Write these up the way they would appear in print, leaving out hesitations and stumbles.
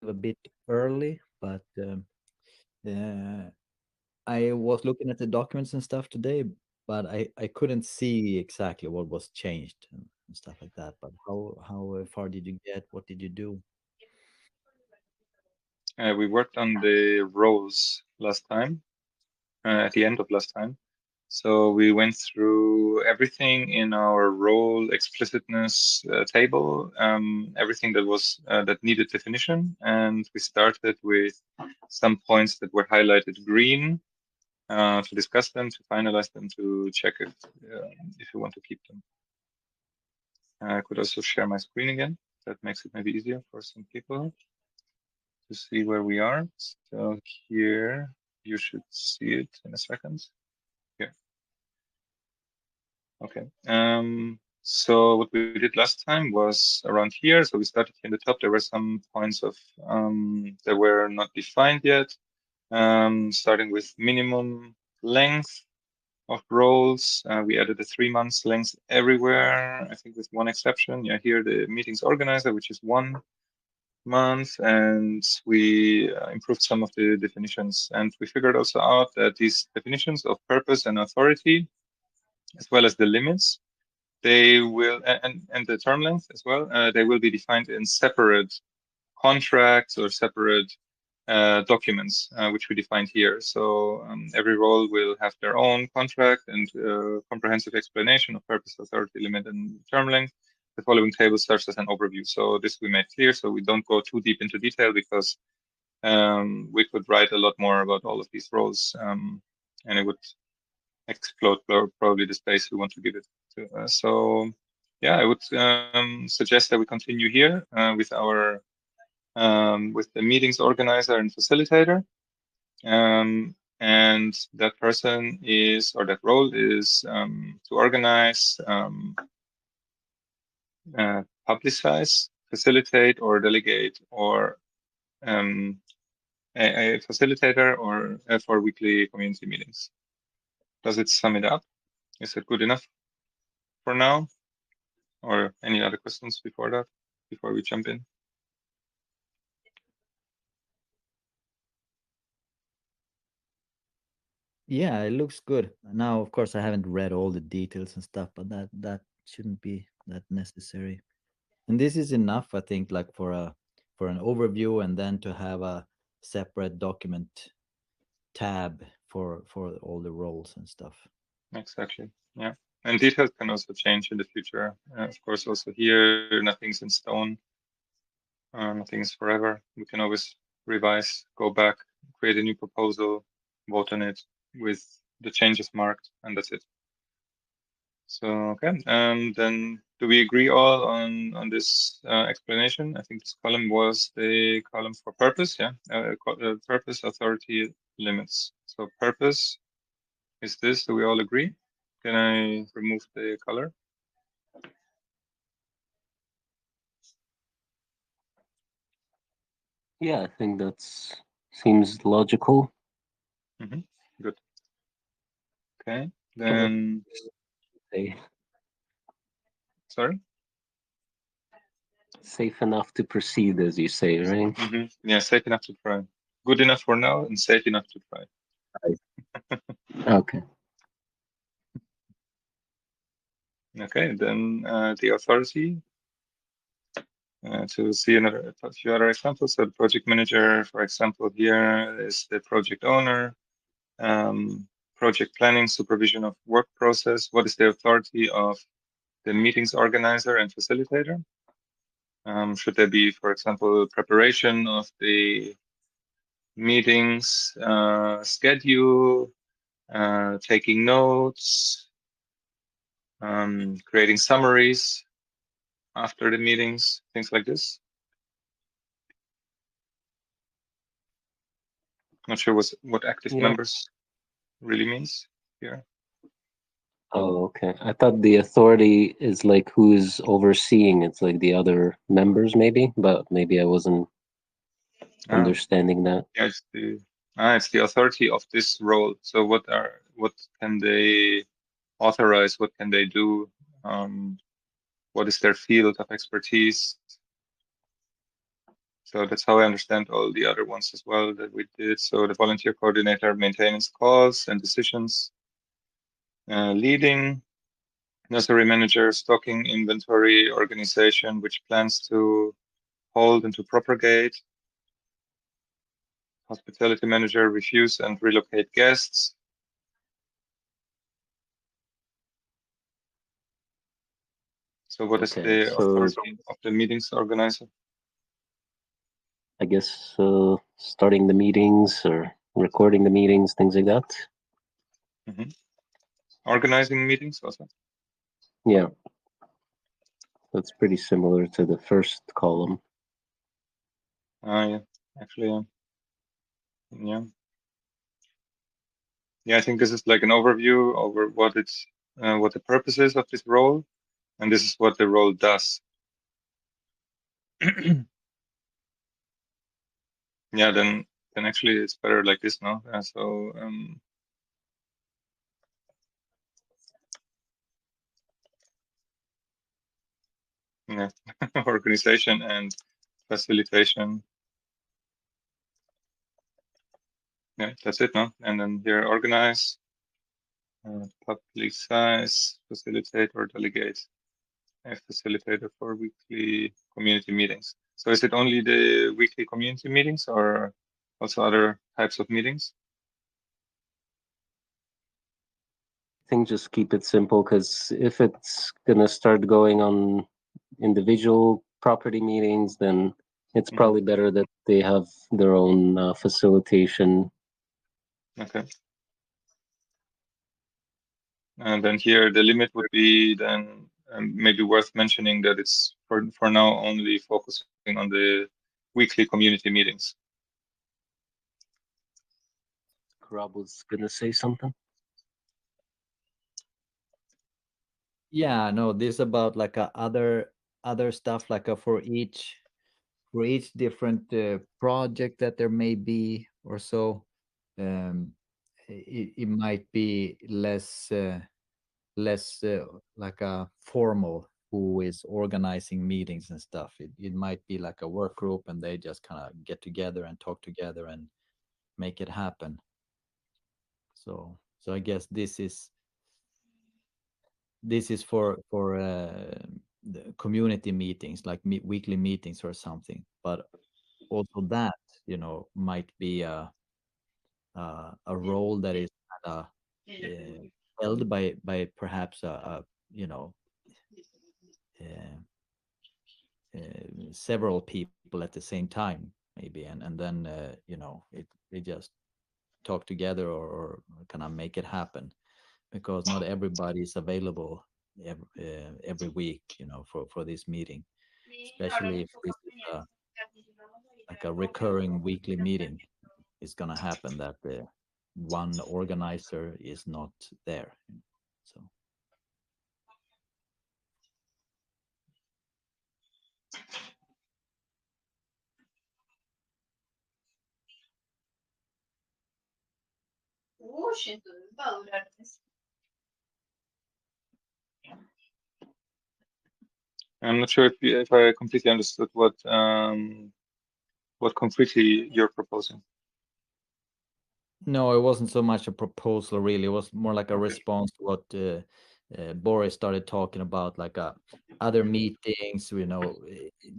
a bit early, but uh, I was looking at the documents and stuff today, but I couldn't see exactly what was changed and stuff like that. But how far did you get? What did you do? We worked on the roles last time, at the end of last time. So we went through everything in our role explicitness table, everything that was that needed definition, and we started with some points that were highlighted green to discuss them, to finalize them, to check if you want to keep them. I could also share my screen again. That makes it maybe easier for some people to see where we are. So here you should see it in a second. Here. Okay. So what we did last time was around here. So we started here in the top. There were some points of that were not defined yet. Starting with minimum length of roles. We added a 3 months length everywhere, I think with one exception. Yeah, here the meetings organizer, which is 1 month, and we improved some of the definitions. And we figured also out that these definitions of purpose and authority, as well as the limits, they will, and the term length as well, they will be defined in separate contracts or separate documents, which we defined here. So every role will have their own contract and comprehensive explanation of purpose, authority, limit, and term length. The following table serves as an overview. So this we made clear, so we don't go too deep into detail, because we could write a lot more about all of these roles, and it would explode probably the space we want to give it to. So yeah, I would suggest that we continue here with our with the meetings organizer and facilitator. And that person is, or that role is, to organize, publicize, facilitate, or delegate, or a facilitator, or for weekly community meetings. Does it sum it up? Is it good enough for now? Or any other questions before that, before we jump in? Yeah, it looks good. Now, of course, I haven't read all the details and stuff, but that shouldn't be that necessary. And this is enough, I think, like for an overview, and then to have a separate document tab for all the roles and stuff. Exactly. Yeah. And details can also change in the future. Of course, also here, nothing's in stone. Nothing is forever. We can always revise, go back, create a new proposal, vote on it with the changes marked, and that's it. So, okay. Then do we agree all on this explanation? I think this column was the column for purpose, yeah? Purpose, authority, limits. So purpose is this. Do we all agree? Can I remove the color? Yeah, I think that's seems logical. Good. Okay. Or Then, say sorry? safe enough to proceed, as you say, right? Yeah, safe enough to try. Good enough for now and safe enough to try. Okay. Okay, then the authority. To see a few other examples. So the project manager, for example, here is the project owner. Project planning, supervision of work process. What is the authority of the meetings organizer and facilitator? Should there be, for example, preparation of the meetings schedule, taking notes, creating summaries after the meetings, things like this? Not sure what active Yeah. members really means here. Oh, okay. I thought the authority is like who's overseeing. It's like the other members, maybe, but maybe I wasn't Ah, understanding that. yeah, it's the authority of this role. So what can they authorize? What can they do? What is their field of expertise? So that's how I understand all the other ones as well that we did. So the volunteer coordinator, maintenance calls and decisions, leading, nursery manager, stocking, inventory, organization, which plans to hold and to propagate, hospitality manager, refuse and relocate guests. So what is Okay, the so authority of the meetings organizer? I guess starting the meetings or recording the meetings, things like that. Mhm. Organizing meetings also. Yeah, that's pretty similar to the first column. Yeah, actually, yeah. Yeah, I think this is like an overview over what the purpose is of this role, and this is what the role does. Yeah, then actually it's better like this, no? So yeah, organization and facilitation. Yeah, that's it, no? And then here organize, publicize, facilitate or delegate. A facilitator for weekly community meetings. So is it only the weekly community meetings or also other types of meetings? I think just keep it simple because if it's gonna start going on individual property meetings, then it's Mhm. probably better that they have their own facilitation. Okay. And then here the limit would be then maybe worth mentioning that it's for now only focusing on the weekly community meetings. Rob was gonna say something. Yeah, no, this about like other stuff like for each different project that there may be or so. Um, it might be less like a formal who is organizing meetings and stuff. It might be like a work group and they just kind of get together and talk together and make it happen. So I guess this is for the community meetings like weekly meetings or something. But also that might be a role that is kind of held by perhaps a you know uh, several people at the same time maybe and then they just talk together or kind of make it happen because not everybody is available every week for this meeting, especially if this is like a recurring weekly meeting. It's going to happen that the one organizer is not there. So I'm not sure if I completely understood what concretely you're proposing. no, it wasn't so much a proposal, really. It was more like a Okay. response to what Boris started talking about, like other meetings,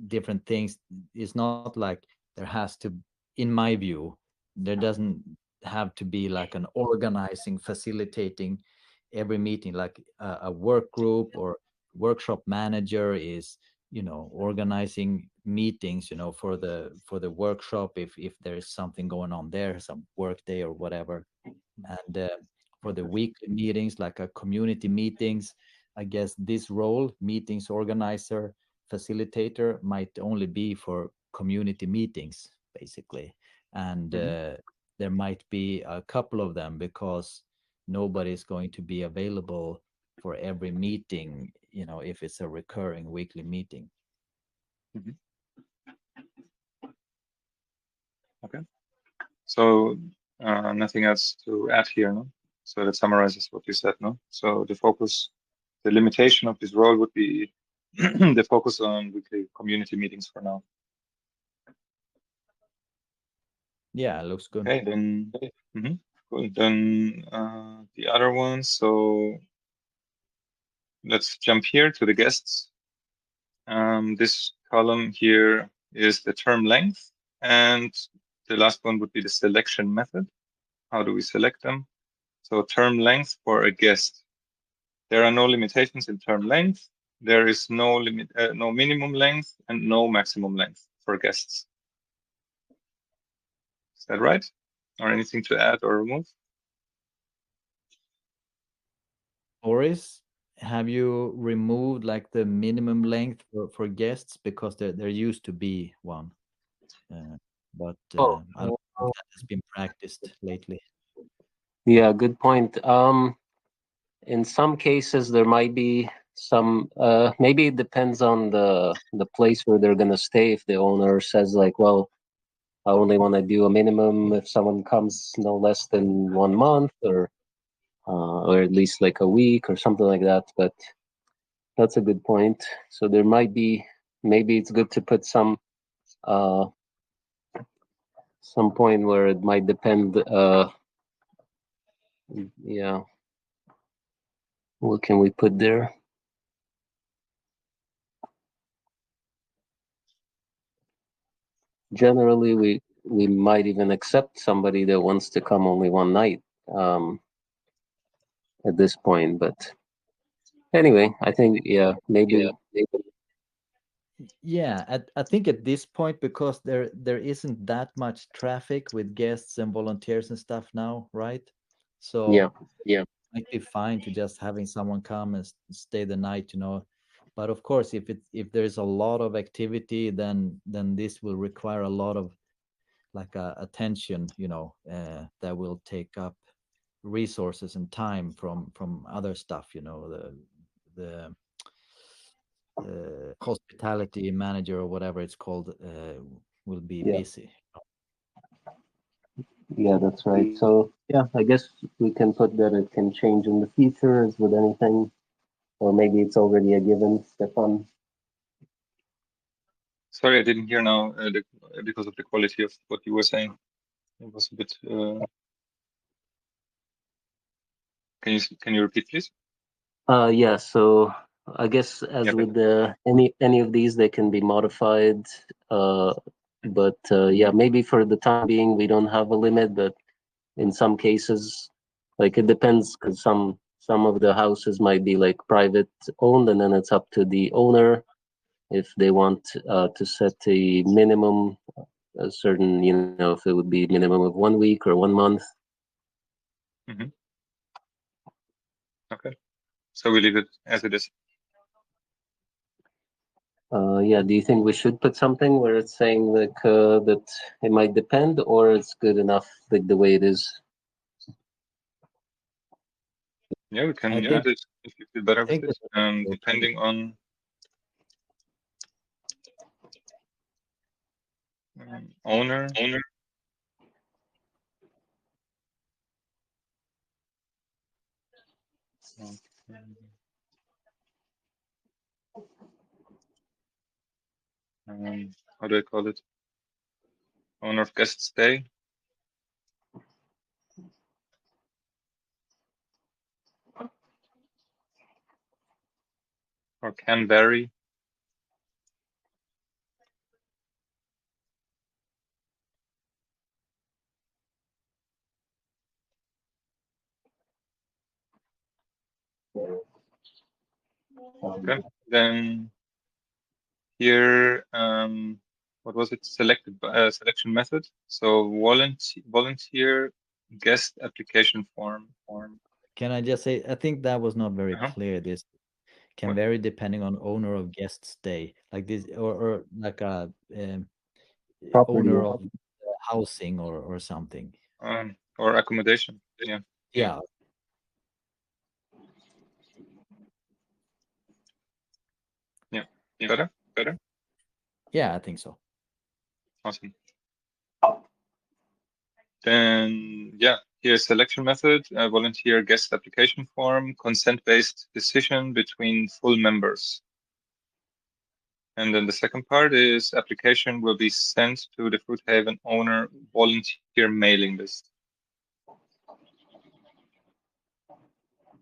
different things. It's not like there has to, in my view, there doesn't have to be like an organizing, facilitating every meeting, like a work group or workshop manager is organizing meetings for the workshop if there is something going on there, some work day or whatever. And for the weekly meetings like a community meetings, I guess this role, meetings organizer, facilitator, might only be for community meetings basically. And Mhm. there might be a couple of them because nobody is going to be available for every meeting, if it's a recurring weekly meeting. Mhm. Okay. So nothing else to add here, no? So that summarizes what you said, no? So the limitation of this role would be the focus on weekly community meetings for now. Yeah, it looks good. Okay, then cool. Then the other one. So let's jump here to the guests. This column here is the term length, and the last one would be the selection method. How do we select them? So term length for a guest. There are no limitations in term length. There is no limit, no minimum length, and no maximum length for guests. Is that right? Or anything to add or remove? Boris, have you removed like the minimum length for guests because there used to be one, but Oh, I don't know if that has been practiced lately. yeah, good point. In some cases, there might be some. Maybe it depends on the place where they're gonna stay. If the owner says like, well, I only want to do a minimum if someone comes no less than 1 month, or at least like a week or something like that. But that's a good point. So there might be, maybe it's good to put uh some point where it might depend. Yeah, what can we put there? Generally, we might even accept somebody that wants to come only one night, um, at this point. But anyway, I think, yeah, maybe. Yeah, I think at this point, because there isn't that much traffic with guests and volunteers and stuff now, right? Yeah, So might be fine to just having someone come and stay the night, you know. But of course, if there's a lot of activity, then this will require a lot of like attention, you know, that will take up resources and time from other stuff, you know, the hospitality manager or whatever it's called will be yeah, busy. yeah, that's right. So yeah, I guess we can put that it can change in the future as with anything, or maybe it's already a given, Stefan. Sorry, I didn't hear now because of the quality of what you were saying. It was a bit. Can you repeat, please? Yeah, so I guess Yeah, as better. with any of these, they can be modified. Uh, but yeah, maybe for the time being, we don't have a limit. But in some cases, like it depends, because some of the houses might be like private owned, and then it's up to the owner if they want to set a minimum, a certain, if it would be minimum of 1 week or 1 month. Mm-hmm. Okay, so we leave it as it is. Yeah, do you think we should put something where it's saying like that it might depend, or it's good enough like the way it is? Yeah, we I can think use it if you feel better I with think it. it's okay. Depending on owner. How do I call it? Owner of guest stay, or can vary. Okay, then here, what was it? Selection method. So volunteer guest application form. Can I just say, I think that was not very Uh-huh. clear. This can What? vary depending on owner of guest stay, like this, or like a Property. owner of housing or something. Or accommodation. Yeah. Yeah, Yeah. Better? yeah, I think so. Awesome. Then, yeah, here's selection method, volunteer guest application form, consent-based decision between full members. And then the second part is application will be sent to the Fruit Haven owner volunteer mailing list.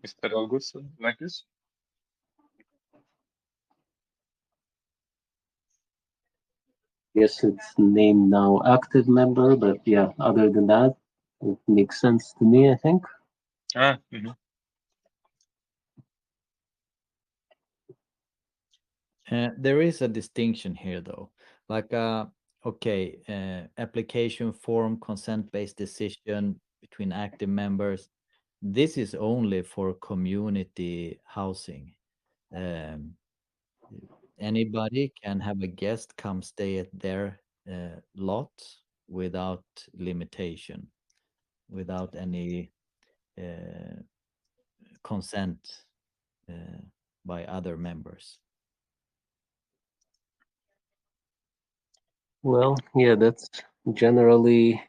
Is that all good? So, like this? Yes, it's named now active member, but yeah, other than that, it makes sense to me, I think. There is a distinction here, though. Like, okay, application form, consent-based decision between active members. This is only for community housing. Um, Anybody can have a guest come stay at their lot without limitation, without any uh, consent by other members. Well, yeah, that's generally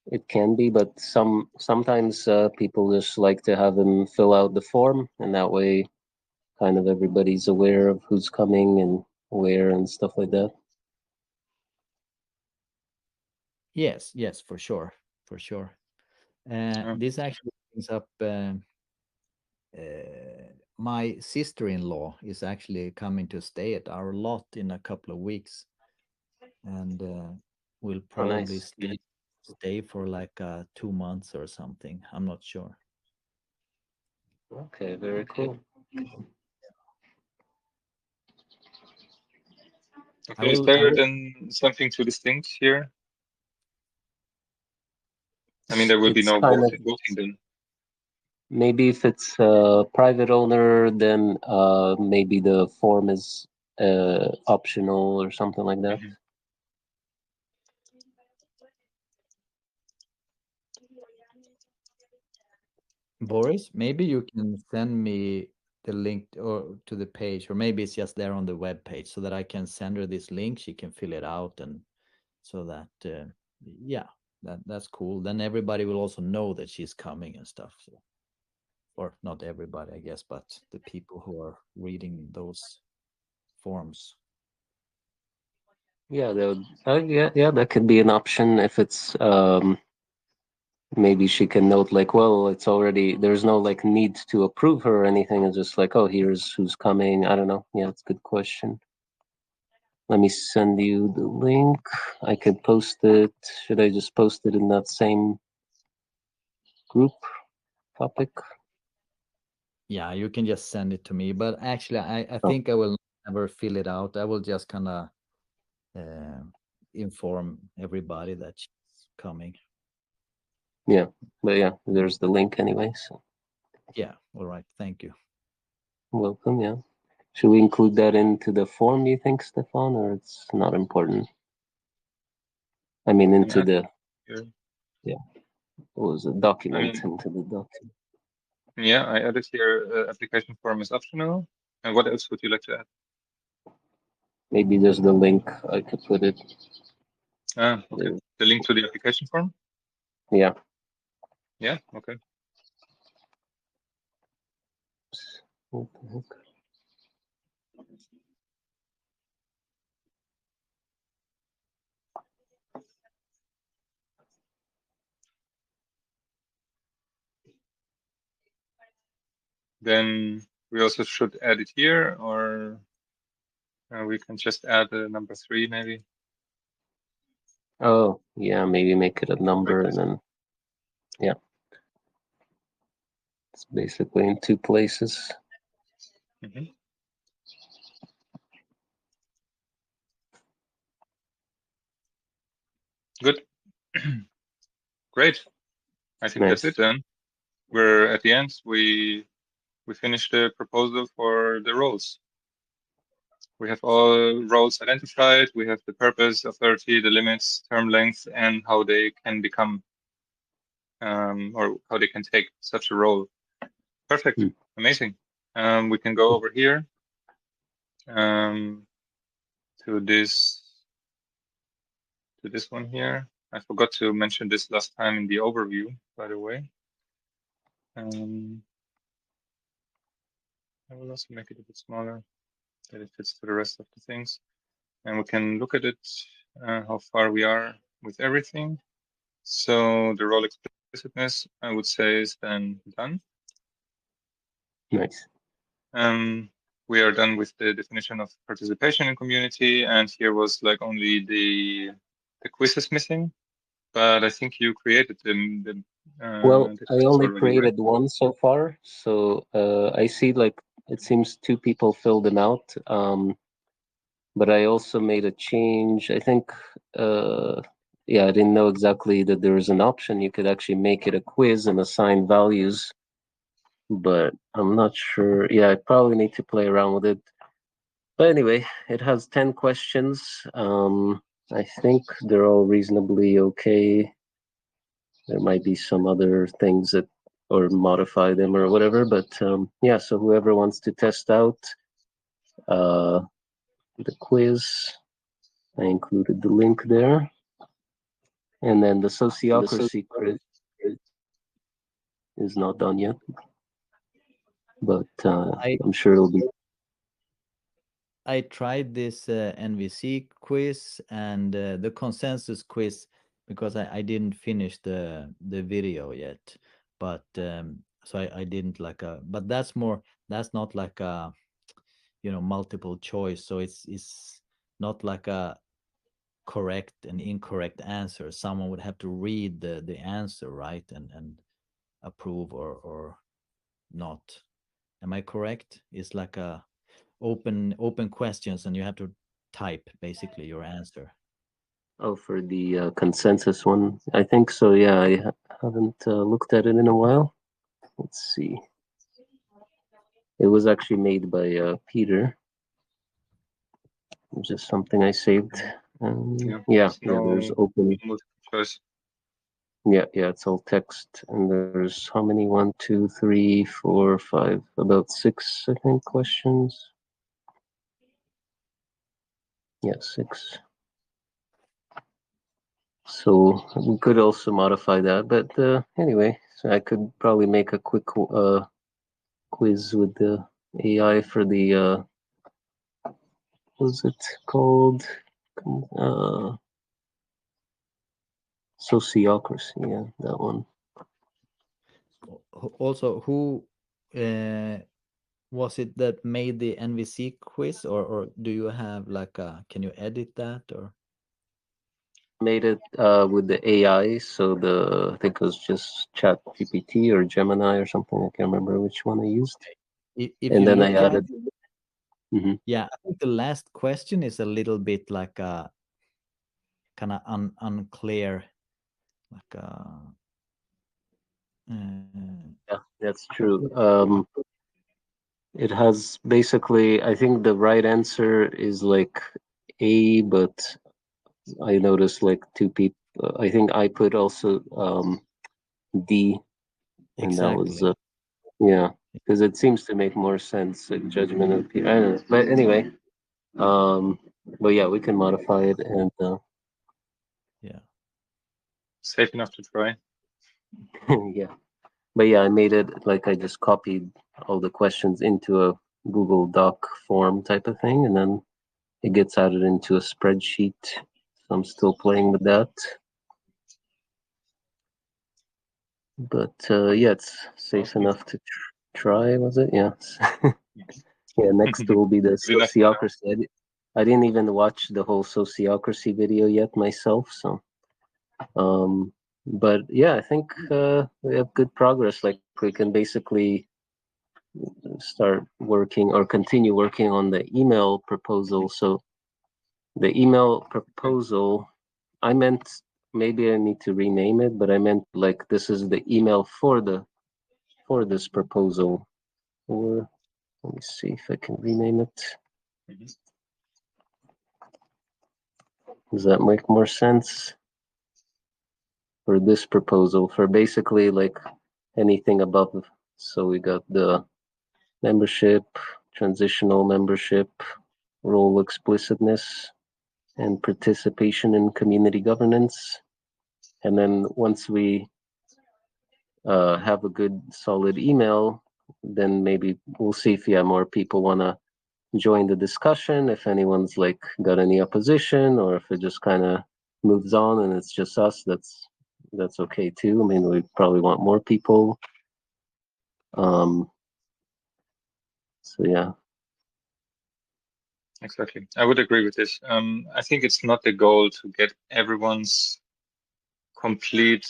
it can be, but sometimes people just like to have them fill out the form, and that way, kind of everybody's aware of who's coming and where and stuff like that. Yes, yes, for sure, for sure. This actually brings up my sister-in-law is actually coming to stay at our lot in a couple of weeks, and will Oh, probably nice. stay for like 2 months or something. I'm not sure. Okay, very cool. Okay, is there then something to distinct here? I mean, there will be It's no kind of voting then. maybe if it's a private owner, then maybe the form is optional or something like that. Boris, maybe you can send me the link or to the page, or maybe it's just there on the web page, so that I can send her this link. She can fill it out, and so that yeah, that's cool. Then everybody will also know that she's coming and stuff. So, or not everybody, I guess, but the people who are reading those forms. Yeah, yeah, that could be an option if it's maybe she can note like, well, it's already there's no like need to approve her or anything. It's just like, oh, here's who's coming. I don't know. Yeah, it's a good question. Let me send you the link. I could post it. Should I just post it in that same group topic? Yeah, you can just send it to me. But actually, I Oh, think I will never fill it out. I will just kind of inform everybody that she's coming. yeah. But yeah, there's the link anyway. So Yeah. All right. Thank you. welcome. Yeah. Should we include that into the form, you think, Stefan, or it's not important? I mean, into the yeah, what was the document into the document? Yeah, I added here application form is optional. And what else would you like to add? Maybe there's the link. I could put it. Okay. The link to the application form? Yeah. Yeah, okay. What the heck? Then we also should add it here, or we can just add the number 3 maybe. Oh, yeah, maybe make it a number and then, yeah. It's basically in 2 places. Good. Great. I think that's it then. We're at the end. We finished the proposal for the roles. We have all roles identified. We have the purpose, authority, the limits, term length, and how they can become or how they can take such a role. Perfect. Amazing. We can go over here to this one here. I forgot to mention this last time in the overview, by the way. I will also make it a bit smaller. that it fits to the rest of the things. And we can look at it, how far we are with everything. So the role explicitness, I would say, is then done. Nice. We are done with the definition of participation in community, and here was like only the quiz is missing, but I think you created Well, the I quizzes only already, right? created one so far, so I see like it seems two people filled them out. But I also made a change. I think, yeah, I didn't know exactly that there was an option. You could actually make it a quiz and assign values, but I'm not sure. Yeah, I probably need to play around with it. But anyway, it has 10 questions. I think they're all reasonably okay. There might be some other things that, or modify them or whatever, but yeah, so whoever wants to test out uh, the quiz, I included the link there. And then the sociocracy quiz is not done yet, but I I'm sure it'll be. I tried this NVC quiz and the consensus quiz because I didn't finish the video yet, but so I didn't like a. But that's not like a multiple choice, so it's not like a correct and incorrect answer. Someone would have to read the answer, right, and approve or not. Am I correct? It's like a open questions and you have to type basically your answer. Oh, for the consensus one, I think so. Yeah, I haven't looked at it in a while. Let's see. It was actually made by Peter, which is something I saved. Yeah, there's No open. multiple choice. Yeah, it's all text, and there's how many? 1, 2, 3, 4, 5, about 6, I think, questions. Yeah, 6. So we could also modify that, but anyway, so I could probably make a quick quiz with the AI for the what's it called? Uh, Sociocracy. Yeah, that one. Also, who uh, was it that made the NVC quiz, or do you have like a, can you edit that or Made it with the AI, so I think it was just Chat GPT or Gemini or something. I can't remember which one I used. if And you then I look at added. Mhm. yeah, I think the last question is a little bit like a kind of unclear, like Yeah, that's true. It has basically, I think the right answer is like A, but I noticed like two people. I think I put also D, and that was exactly. yeah, because it seems to make more sense. Like judgment of people. I don't know, but anyway, um, but yeah, we can modify it, and Yeah. Safe enough to try. yeah, but yeah, I made it like I just copied all the questions into a Google Doc form type of thing, and then it gets added into a spreadsheet. So I'm still playing with that. But yeah, it's safe Okay. enough to try, was it? Yes. Yeah, next will be the Good enough for now. sociocracy. I didn't even watch the whole sociocracy video yet myself, so but yeah, I think we have good progress. Like we can basically start working or continue working on the email proposal. So the email proposal, I meant maybe I need to rename it, but I meant like this is the email for this proposal. Or let me see if I can rename it. Mhm. Does that make more sense? For this proposal, for basically like anything above. So we got the membership, transitional membership, role explicitness, and participation in community governance. And then once we have a good solid email, then maybe we'll see if more people want to join the discussion if anyone's like got any opposition, or if it just kind of moves on and it's just us. That's okay too. I mean, we probably want more people. So yeah. Exactly. I would agree with this. I think it's not the goal to get everyone's complete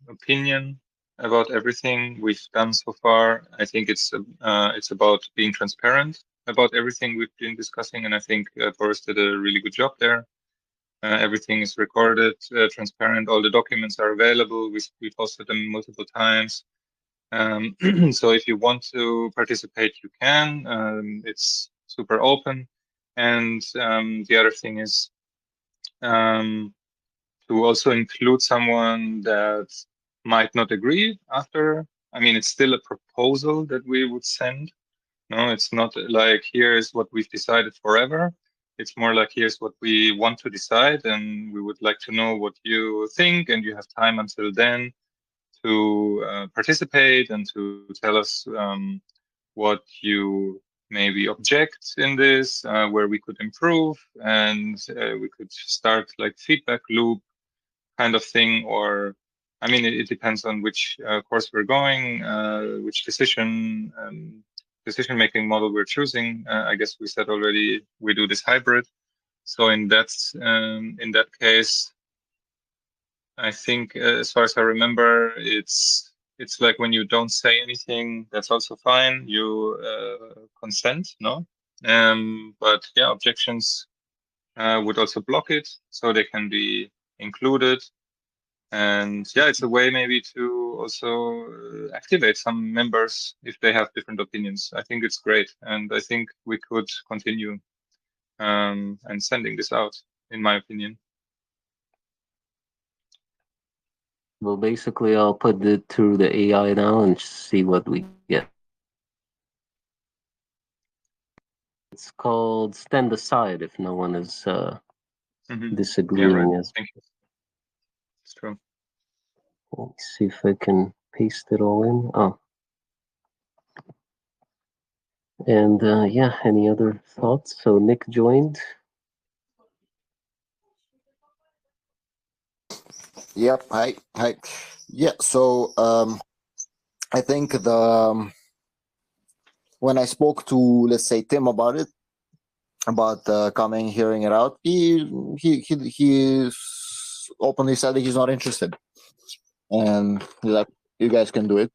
opinion about everything we've done so far. I think it's about being transparent about everything we've been discussing, and I think Boris did a really good job there. Everything is recorded, transparent. All the documents are available. We posted them multiple times. So if you want to participate, you can. It's super open. And the other thing is to also include someone that might not agree after. I mean, it's still a proposal that we would send. No, it's not like here's what we've decided forever. It's more like here's what we want to decide, and we would like to know what you think, and you have time until then to participate and to tell us what you maybe object in this, where we could improve, and we could start like feedback loop kind of thing. Or, I mean, it depends on which course we're going, which decision making model we're choosing. I guess we said already we do this hybrid. So in that case, I think as far as I remember, it's like when you don't say anything, that's also fine. You consent, no? But yeah, objections would also block it, so they can be included. And yeah, it's a way maybe to also activate some members if they have different opinions. I think it's great, and I think we could continue and sending this out, in my opinion. Well, basically, I'll put it through the AI now and see what we get. It's called Stand Aside if no one is Yeah, right. disagreeing. As Thank you. It's true. let me see if I can paste it all in. Oh, and yeah, any other thoughts? So Nick joined. Yep. Hi. Hi. Yeah. So I think when I spoke to, let's say, Tim about it, about coming, hearing it out, he openly said that he's not interested, and he's like, you guys can do it.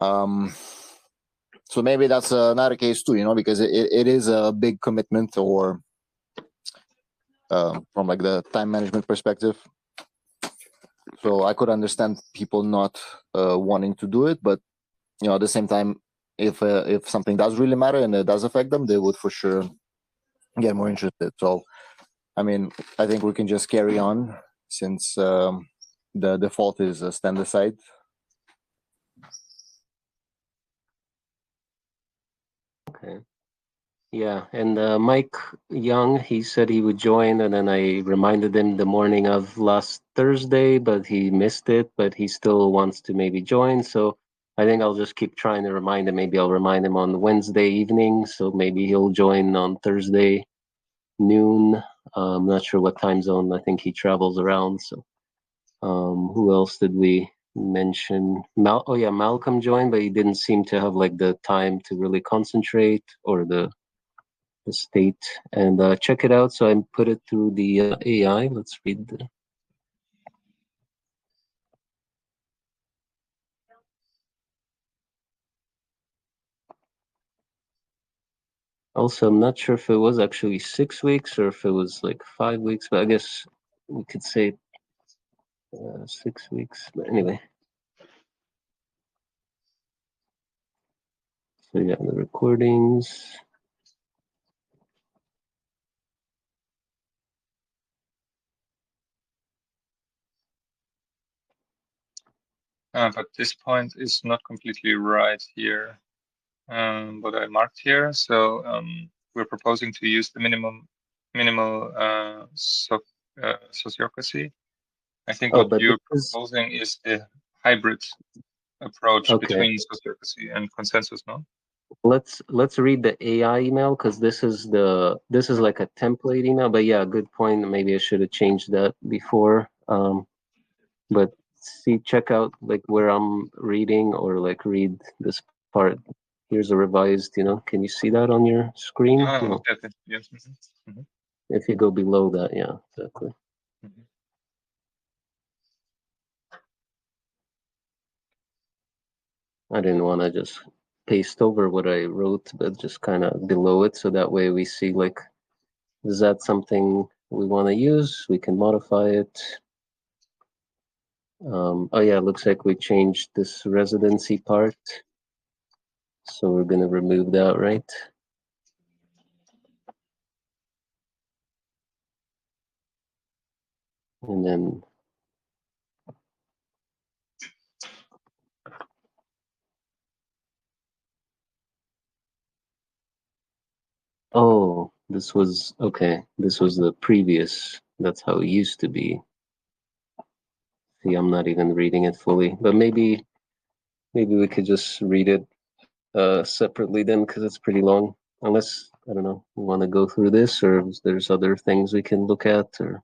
So maybe that's another case too, because it is a big commitment, or from like the time management perspective. So I could understand people not wanting to do it, but at the same time, if something does really matter and it does affect them, they would for sure get more interested. So, I mean, I think we can just carry on since the default is stand aside. Okay. Yeah, and Mike Young, he said he would join, and then I reminded him the morning of last Thursday, but he missed it, but he still wants to maybe join. So I think I'll just keep trying to remind him. Maybe I'll remind him on Wednesday evening, so maybe he'll join on Thursday noon. I'm not sure what time zone. I think he travels around. So who else did we mention? Oh yeah, Malcolm joined, but he didn't seem to have like the time to really concentrate, or the state, and check it out. So I put it through the AI. Let's read the. Also, I'm not sure if it was actually 6 weeks or if it was like 5 weeks, but I guess we could say 6 weeks. But anyway. So yeah, the recordings. But this point is not completely right here, what I marked here. So we're proposing to use the minimal sociocracy. I think what you're proposing is a hybrid approach between sociocracy and consensus, no? let's read the AI email because this is like a template email. But yeah, good point. Maybe I should have changed that before. But see, check out like where I'm reading or like read this part. Here's a revised, can you see that on your screen? Oh, No. okay. Yes. If you go below that, yeah, exactly. Mhm. I didn't want to just paste over what I wrote, but just kind of below it. So that way we see like, is that something we want to use? We can modify it. Oh yeah, it looks like we changed this residency part. So we're going to remove that, right? And then oh, this was okay. This was the previous. That's how it used to be. See, I'm not even reading it fully, but maybe we could just read it separately then because it's pretty long. Unless I don't know, we want to go through this, or if there's other things we can look at, or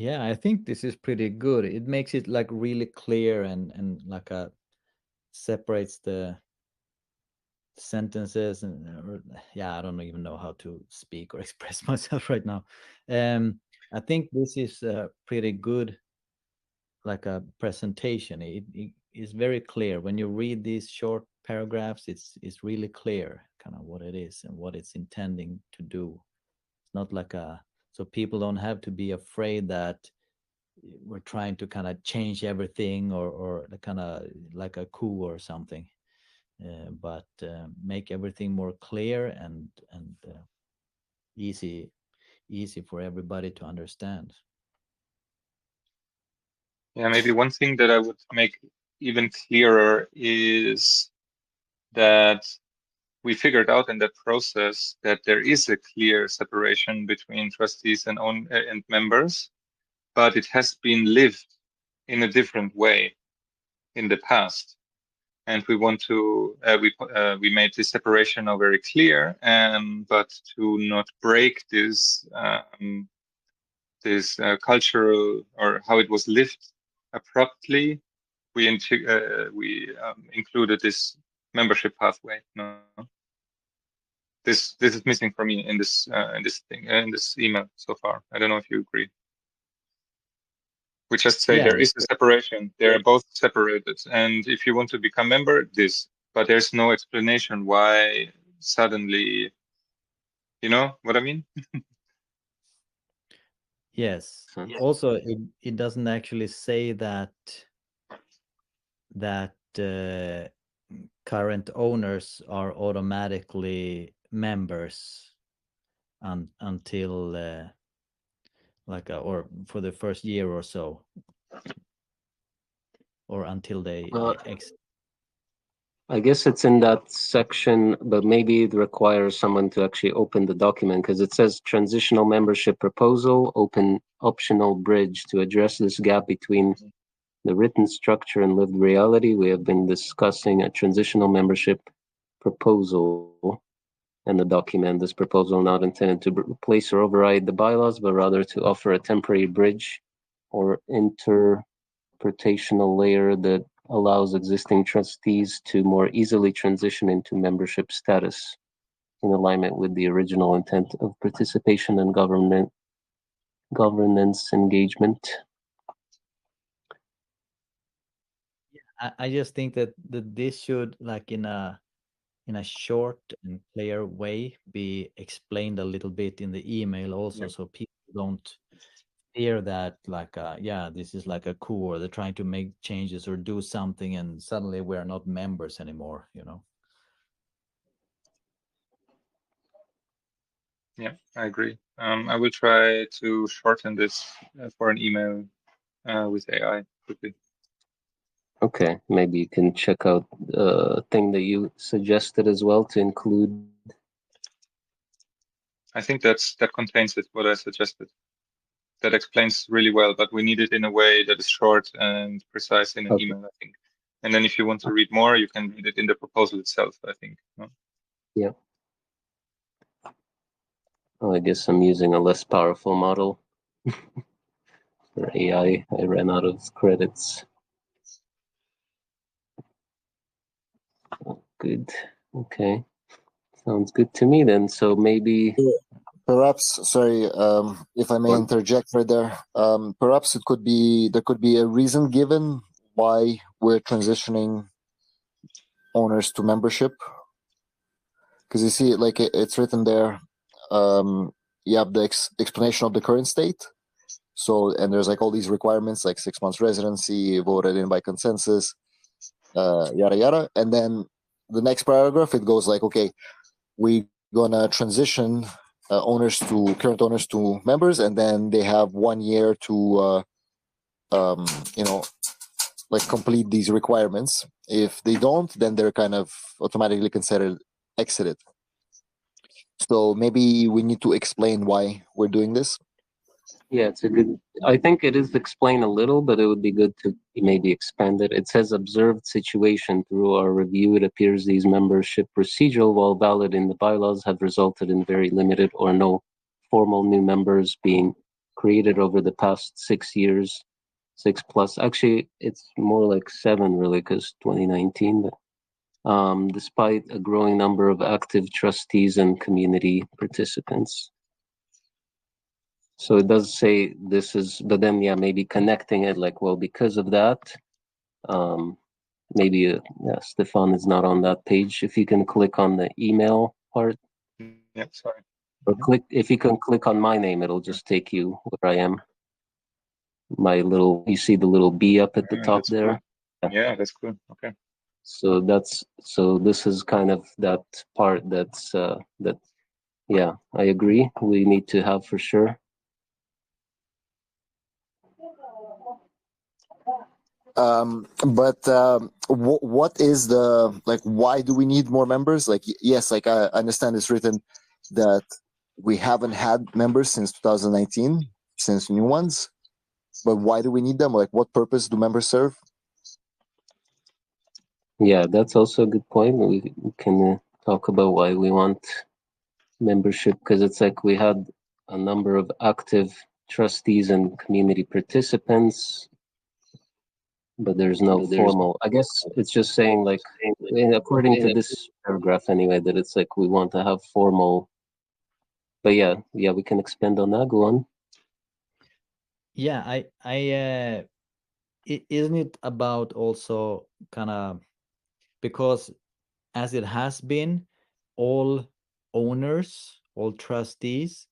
Yeah, I think this is pretty good. It makes it like really clear and like separates the sentences and or, yeah, I don't even know how to speak or express myself right now. I think this is pretty good, like a presentation. It is very clear when you read these short paragraphs. It's really clear kind of what it is and what it's intending to do. It's not like a so people don't have to be afraid that we're trying to kind of change everything or kind of like a coup or something, but make everything more clear and easy for everybody to understand. Yeah, maybe one thing that I would make even clearer is that we figured out in that process that there is a clear separation between trustees and members, but it has been lived in a different way in the past. And we want to we made this separation now very clear, but to not break this cultural or how it was lived abruptly, we included this membership pathway. No, this is missing for me in this thing in this email so far. I don't know if you agree. We just say Yeah, there is a separation. They're both separated, and if you want to become member, this. But there's no explanation why suddenly. You know what I mean? yes. yeah. Also, it doesn't actually say that current owners are automatically members until or for the first year or so, or until they Well, ex. I guess it's in that section, but maybe it requires someone to actually open the document because it says transitional membership proposal, open optional bridge to address this gap between the written structure and lived reality. We have been discussing a transitional membership proposal and the document. This proposal not intended to replace or override the bylaws, but rather to offer a temporary bridge or interpretational layer that allows existing trustees to more easily transition into membership status in alignment with the original intent of participation and governance engagement. I just think that this should like in a short and clear way be explained a little bit in the email also, so people don't fear that like yeah, this is like a coup or they're trying to make changes or do something and suddenly we're not members anymore. Yeah, I agree. I will try to shorten this for an email with AI quickly. Okay, maybe you can check out the thing that you suggested as well to include. I think that contains it, what I suggested. That explains really well, but we need it in a way that is short and precise in an Okay. email, I think. And then if you want to read more, you can read it in the proposal itself, I think. No? Yeah. Well, I guess I'm using a less powerful model for AI. I ran out of credits. Good. Okay. Sounds good to me then. So maybe Perhaps, sorry, if I may Sure. interject right there. Perhaps there could be a reason given why we're transitioning owners to membership. Because you see, like it's written there, you have the explanation of the current state. So, and there's like all these requirements, like 6 months residency, voted in by consensus, yada yada. And then the next paragraph, it goes like, okay, we're gonna transition current owners to members, and then they have 1 year to you know, like complete these requirements. If they don't, then they're kind of automatically considered exited. So maybe we need to explain why we're doing this. yeah, it's a good. I think it is explained a little, but it would be good to maybe expand it. It says observed situation through our review. It appears these membership procedural, while valid in the bylaws, have resulted in very limited or no formal new members being created over the past 6 years, 6 plus. Actually, it's more like 7 really, because 2019. But despite a growing number of active trustees and community participants. So it does say this is, but then yeah, maybe connecting it like, well, because of that, um, maybe yeah, Stefan is not on that page. If you can click on the email part, Yeah, sorry. or click, if you can click on my name, it'll just take you where I am. My little, you see the little B up at the top That's there. cool. Yeah, that's cool. Okay. So this is kind of that part that's that. Yeah, I agree. We need to have for sure. But what is the, like, why do we need more members? Like, yes, like I understand it's written that we haven't had members since 2019, since new ones. But why do we need them? Like, what purpose do members serve? Yeah, that's also a good point. We can talk about why we want membership, because it's like we had a number of active trustees and community participants, but there's no formal. I guess it's just saying like, according to this paragraph anyway, that it's like we want to have formal. But yeah, we can expand on that. Go on. Yeah, isn't it about also kind of, because as it has been, all owners, all trustees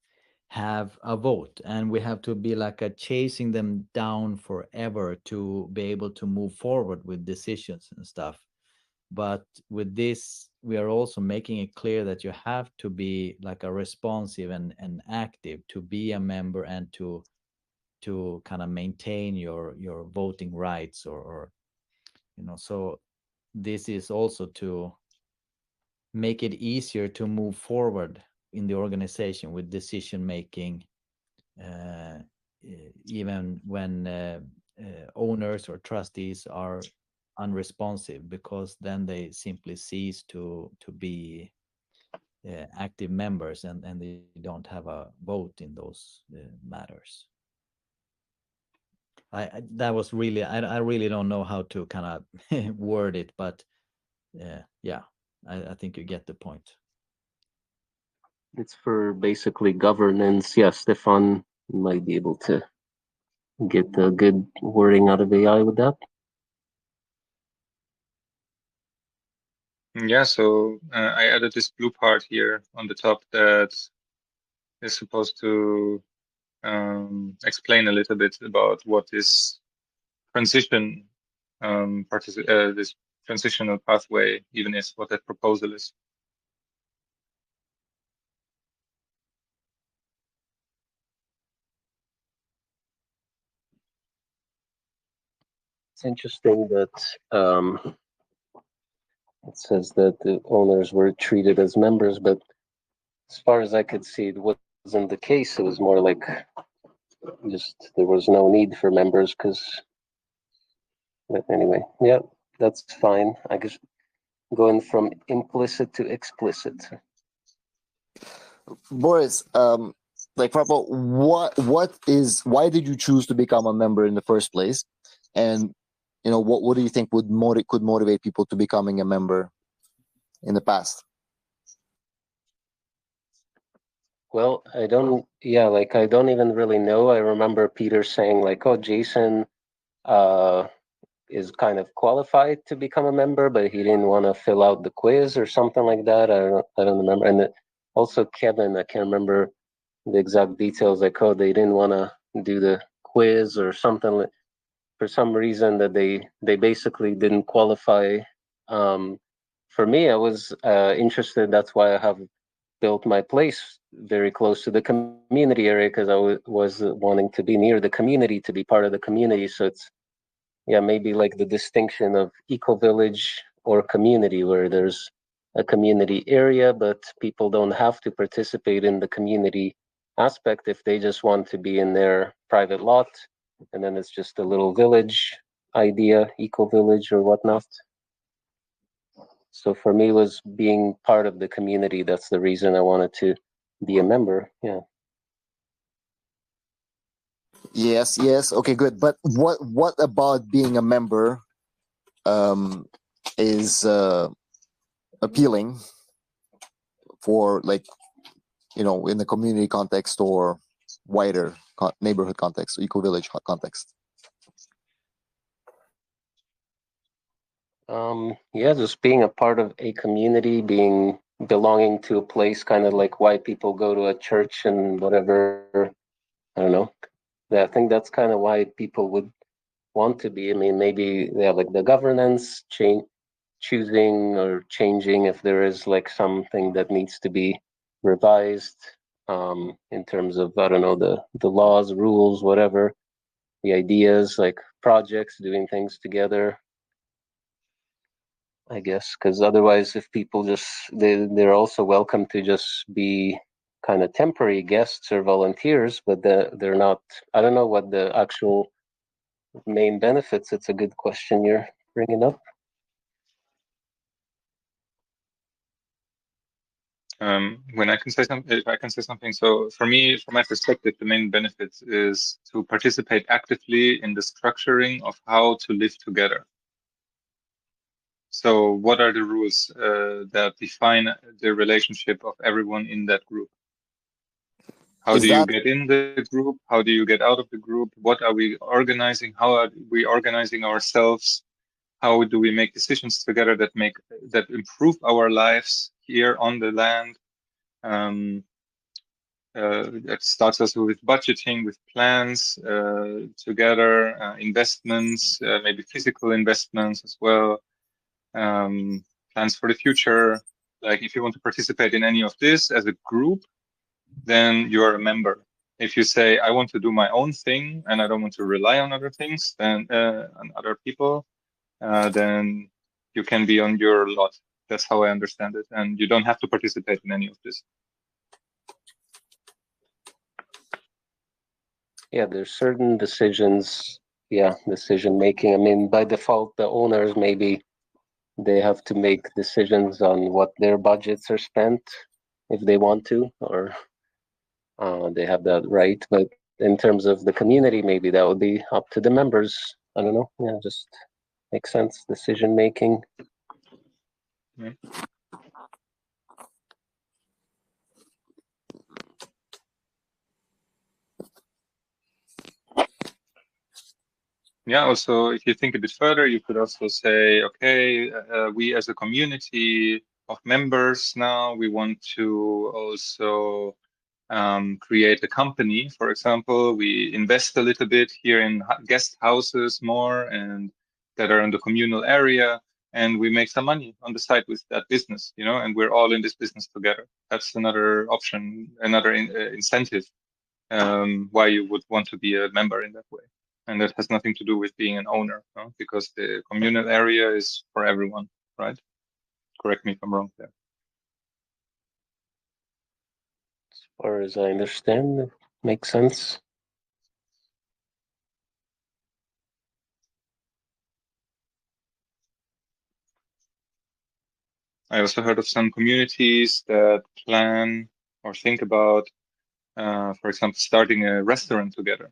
have a vote, and we have to be like a chasing them down forever to be able to move forward with decisions and stuff. But with this, we are also making it clear that you have to be like a responsive and active to be a member and to kind of maintain your voting rights, or so this is also to make it easier to move forward in the organization with decision making, uh, even when owners or trustees are unresponsive, because then they simply cease to be active members, and they don't have a vote in those matters. That was really, I really don't know how to kind of word it, but yeah, I think you get the point. It's for basically governance. Yeah, Stefan might be able to get a good wording out of AI with that. Yeah, so I added this blue part here on the top that is supposed to explain a little bit about what this transition, this transitional pathway even is, what that proposal is. it's interesting that it says that the owners were treated as members, but as far as I could see, it wasn't the case. It was more like just there was no need for members because. But anyway, yeah, that's fine. I guess going from implicit to explicit. Boris, like, Papa, why did you choose to become a member in the first place? And, you know, what do you think could motivate people to becoming a member in the past? Well, I don't even really know. I remember Peter saying like, oh, Jason is kind of qualified to become a member, but he didn't want to fill out the quiz or something like that. I don't remember. And also Kevin, I can't remember the exact details. Like, oh, they didn't want to do the quiz or something for some reason that they basically didn't qualify. For me, I was interested. That's why I have built my place very close to the community area because I was wanting to be near the community, to be part of the community. So it's maybe like the distinction of Ecovillage or community, where there's a community area, but people don't have to participate in the community aspect if they just want to be in their private lot. And then it's just a little village idea, Ecovillage or whatnot. So for me, it was being part of the community. That's the reason I wanted to be a member. Yeah. Yes. Okay, good. But what about being a member is appealing for, like, you know, in the community context or wider neighborhood context, eco-village context? Just being a part of a community, belonging to a place, kind of like why people go to a church and whatever. I don't know. I think that's kind of why people would want to be. I mean, maybe they have like the governance choosing or changing if there is like something that needs to be revised in terms of, I don't know, the laws, rules, whatever, the ideas, like projects, doing things together, I guess. Because otherwise, if people they're also welcome to just be kind of temporary guests or volunteers, but they're not. I don't know what the actual main benefits. It's a good question you're bringing up. When I can say something, if I can say something, so for me, from my perspective, the main benefit is to participate actively in the structuring of how to live together. So what are the rules that define the relationship of everyone in that group? How do you get in the group? How do you get out of the group? What are we organizing? How are we organizing ourselves? How do we make decisions together that improve our lives here on the land? It starts also with budgeting, with plans together, investments, maybe physical investments as well, plans for the future. Like if you want to participate in any of this as a group, then you are a member. If you say, I want to do my own thing and I don't want to rely on other things, then on other people, then you can be on your lot. That's how I understand it. And you don't have to participate in any of this. Yeah, there's certain decisions, decision making. I mean, by default, the owners maybe they have to make decisions on what their budgets are spent if they want to, or they have that right. But in terms of the community, maybe that would be up to the members. I don't know. Yeah, just makes sense. Decision making. Yeah. Yeah, also, if you think a bit further, you could also say, okay, we as a community of members now, we want to also create a company. For example, we invest a little bit here in guest houses more and that are in the communal area, and we make some money on the side with that business, you know, and we're all in this business together. That's another option, another incentive why you would want to be a member in that way. And that has nothing to do with being an owner, no? Because the communal area is for everyone, right? Correct me if I'm wrong there. As far as I understand, makes sense. I also heard of some communities that plan or think about, for example, starting a restaurant together.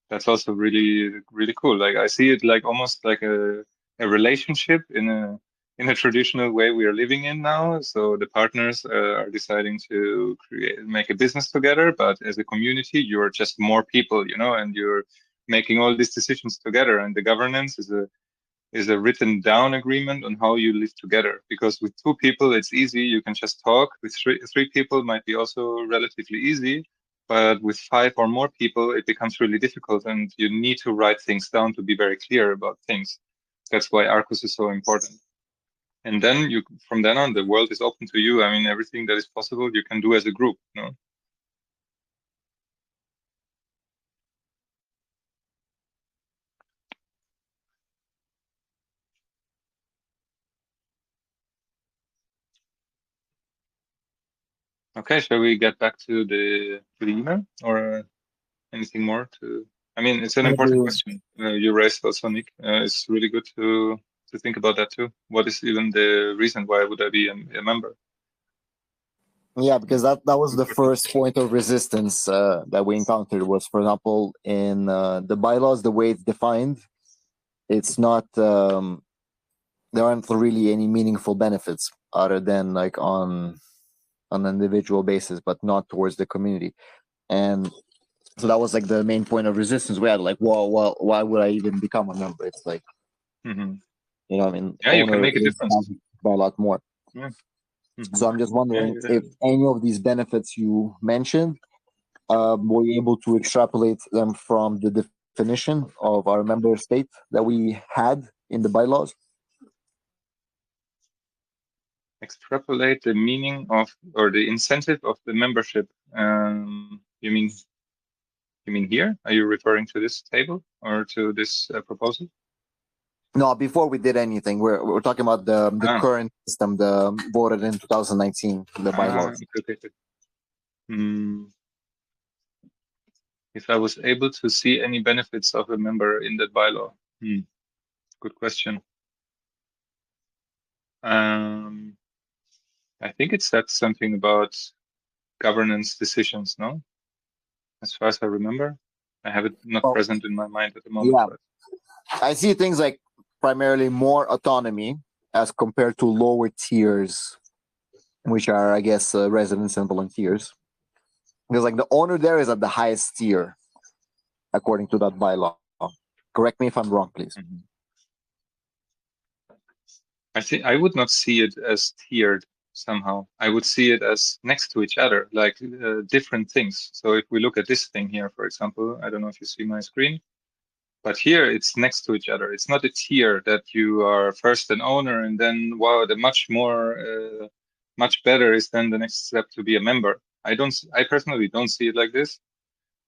That's also really, really cool. Like I see it like almost like a relationship in a traditional way we are living in now. So the partners are deciding to make a business together, but as a community, you're just more people, you know, and you're making all these decisions together. And the governance is a written down agreement on how you live together. Because with two people, it's easy. You can just talk. With three people might be also relatively easy. But with five or more people, it becomes really difficult and you need to write things down to be very clear about things. That's why Arcus is so important. And then from then on, the world is open to you. I mean, everything that is possible, you can do as a group, no? Okay, shall we get back to the email or anything more to? I mean, it's an important question you raised also, Nick. It's really good to think about that too. What is even the reason why would I be a member? Yeah, because that was the first point of resistance that we encountered was, for example, in the bylaws, the way it's defined, it's not there aren't really any meaningful benefits other than like on an individual basis, but not towards the community. And so that was like the main point of resistance we had. Like, well, why would I even become a member? It's like, Mm-hmm. you know, I mean, Yeah, you can owner make a is difference. by a lot more. Yeah. Mm-hmm. So I'm just wondering Yeah, if any of these benefits you mentioned, were you able to extrapolate them from the definition of our member state that we had in the bylaws? extrapolate the meaning of or the incentive of the membership. You mean here? Are you referring to this table or to this proposal? No, before we did anything, we're talking about the current system, the voted in 2019, the bylaws. Okay. If I was able to see any benefits of a member in that bylaw. Good question. I think it said something about governance decisions, no? As far as I remember. I have it not present in my mind at the moment. Yeah. But I see things like primarily more autonomy as compared to lower tiers, which are, I guess, residents and volunteers. Because like the owner there is at the highest tier, according to that bylaw. Correct me if I'm wrong, please. I think I would not see it as tiered somehow. I would see it as next to each other, like different things. So if we look at this thing here, for example, I don't know if you see my screen, but here it's next to each other. It's not a tier that you are first an owner and then, wow, the much better is then the next step to be a member. I personally don't see it like this.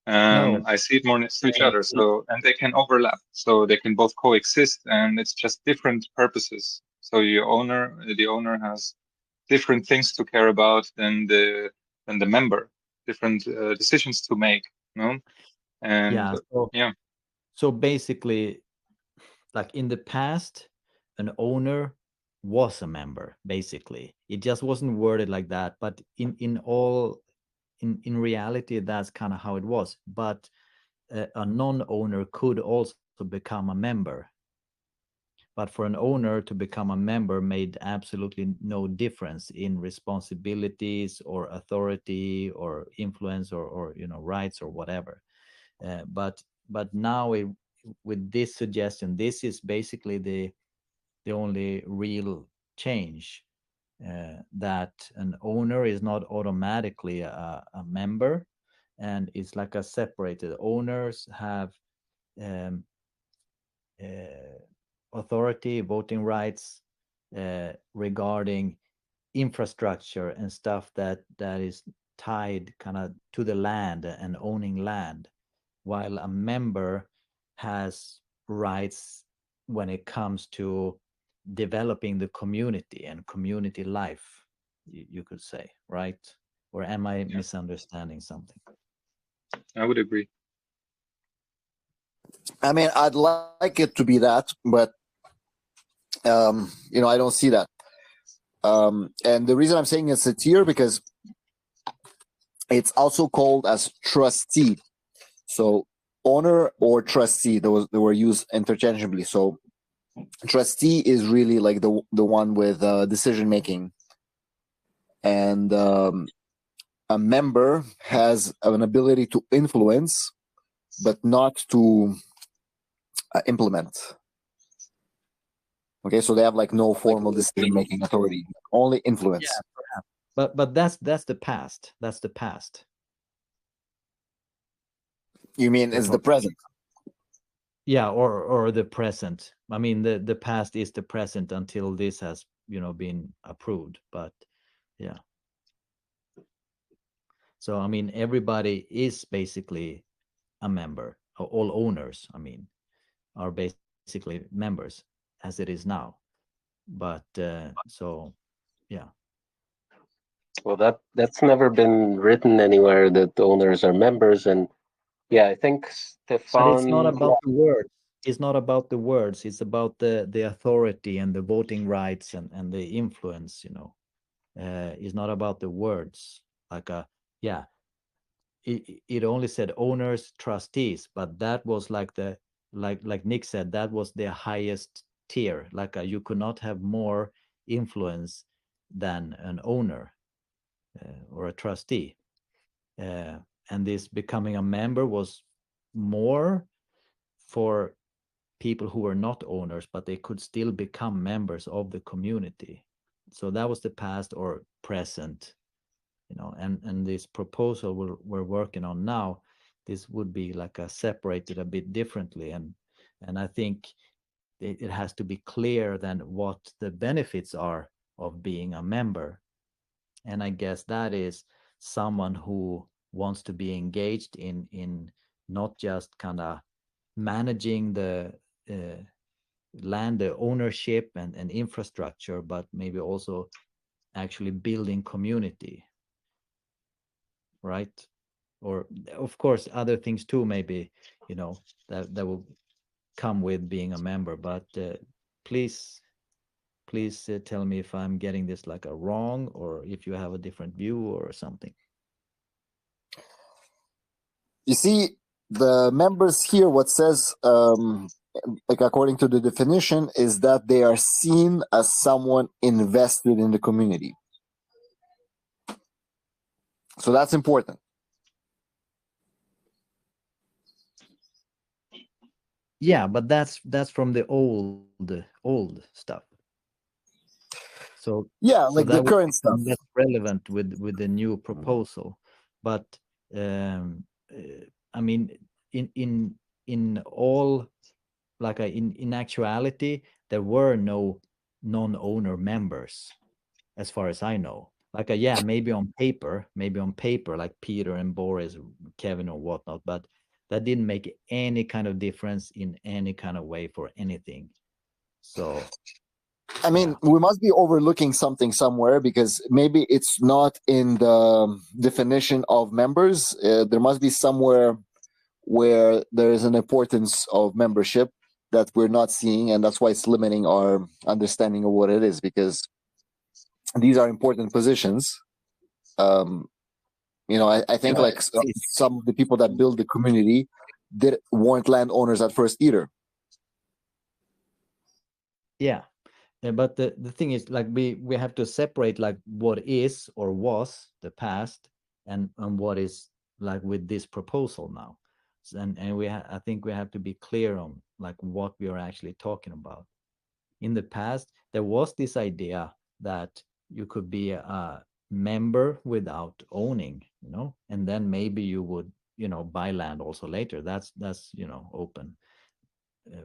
No. I see it more next to each other. So, and they can overlap, so they can both coexist, and it's just different purposes. So the owner has different things to care about than the member, different decisions to make. No, and Yeah. yeah. So basically, like in the past, an owner was a member. Basically, it just wasn't worded like that. But in reality, that's kind of how it was. But a non-owner could also become a member. But for an owner to become a member made absolutely no difference in responsibilities or authority or influence or rights or whatever. But now with this suggestion, this is basically the only real change, that an owner is not automatically a member, and it's like a separated. Owners have um, authority, voting rights, regarding infrastructure and stuff that is tied kind of to the land and owning land, while a member has rights when it comes to developing the community and community life, you could say, right? Or am I Yeah, misunderstanding something? I would agree. I mean, I'd like it to be that, but I don't see that. And the reason I'm saying it's a tier because it's also called as trustee. So owner or trustee, they were used interchangeably. So trustee is really like the one with decision making, and a member has an ability to influence, but not to implement. Okay, so they have like no formal decision making authority, only influence. Yeah, perhaps. But that's the past. That's the past. You mean We're it's the talking. present? Yeah, or the present. I mean, the past is the present until this has, been approved. But yeah. So I mean, everybody is basically a member. All owners, I mean, are basically members as it is now. But so yeah. Well, that's never been written anywhere that the owners are members, and yeah, I think But it's not Stefan. about the words. It's not about the words. It's about the authority and the voting rights and the influence. It's not about the words. Like yeah, it only said owners, trustees, but that was like like Nick said, that was the highest tier. Like you could not have more influence than an owner or a trustee. Uh, and this becoming a member was more for people who were not owners, but they could still become members of the community. So that was the past or present, and this proposal we're working on now, this would be like a separated a bit differently, and I think it has to be clear then what the benefits are of being a member. And I guess that is someone who wants to be engaged in not just kind of managing the uh, land, the ownership and infrastructure, but maybe also actually building community, right? Or of course other things too, maybe, that will come with being a member. But please tell me if I'm getting this like a wrong, or if you have a different view or something. You see, the members here, what says, like according to the definition, is that they are seen as someone invested in the community. So that's important. Yeah, but that's from the old stuff. So Yeah, so like that the would current stuff. become less relevant with the new proposal. But um, I mean, in all, like in actuality, there were no non-owner members, as far as I know. Like yeah, maybe on paper, like Peter and Boris, Kevin or whatnot, but that didn't make any kind of difference in any kind of way for anything. So I mean, yeah. we must be overlooking something somewhere because maybe it's not in the definition of members. There must be somewhere where there is an importance of membership that we're not seeing, and that's why it's limiting our understanding of what it is, because these are important positions. Um, I think like some of the people that build the community weren't landowners at first either. Yeah. But the thing is, like, we have to separate like what is or was the past, and what is like with this proposal now. And I think we have to be clear on like what we are actually talking about. In the past, there was this idea that you could be a member without owning, and then maybe you would, buy land also later. That's open.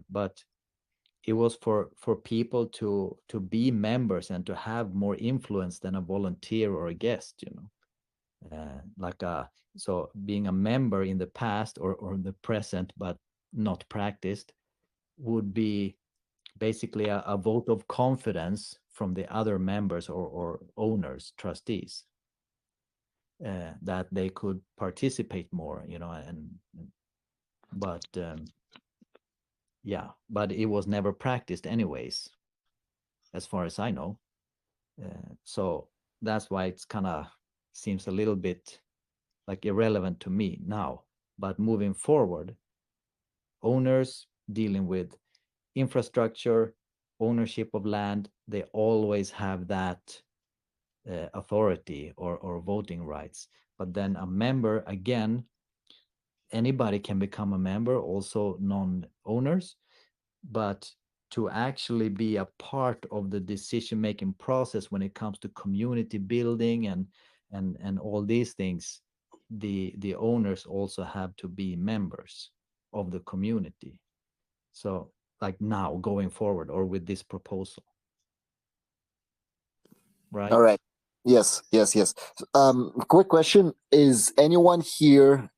But it was for people to be members and to have more influence than a volunteer or a guest, like so being a member in the past or the present, but not practiced, would be basically a vote of confidence from the other members or owners, trustees, that they could participate more, but yeah, but it was never practiced anyways, as far as I know. So that's why it's kind of seems a little bit like irrelevant to me now. But moving forward, owners dealing with infrastructure, ownership of land, they always have that authority or voting rights. But then a member, again, anybody can become a member, also non-owners, but to actually be a part of the decision-making process when it comes to community building and all these things, the owners also have to be members of the community. So like now going forward or with this proposal, right? All right. Yes. Quick question: is anyone here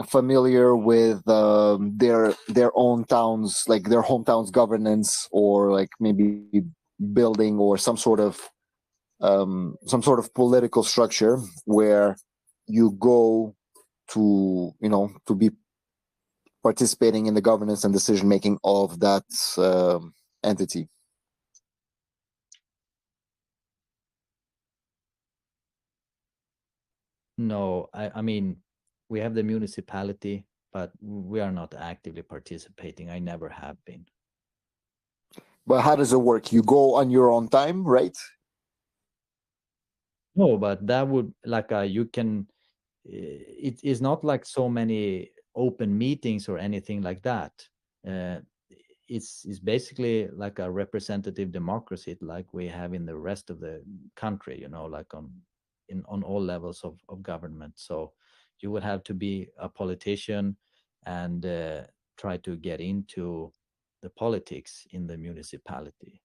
familiar with their own towns, like their hometowns governance, or like maybe building or some sort of political structure where you go to be participating in the governance and decision making of that entity? No, I mean, we have the municipality, but we are not actively participating. I never have been. But how does it work? You go on your own time, right? No, but that would like you can. It is not like so many open meetings or anything like that. Uh, it's basically like a representative democracy, like we have in the rest of the country. Like on all levels of government. So you would have to be a politician and try to get into the politics in the municipality.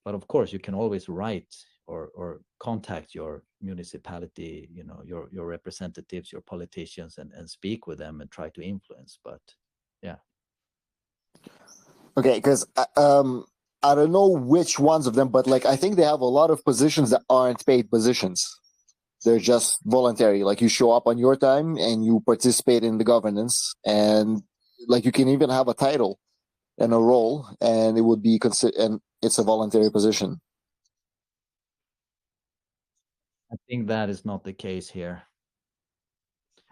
But of course, you can always write or contact your municipality, your representatives, your politicians, and speak with them and try to influence. But yeah. Okay, because I don't know which ones of them, but like I think they have a lot of positions that aren't paid positions. They're just voluntary. Like you show up on your time and you participate in the governance, and like you can even have a title and a role, and it would be and it's a voluntary position. I think that is not the case here.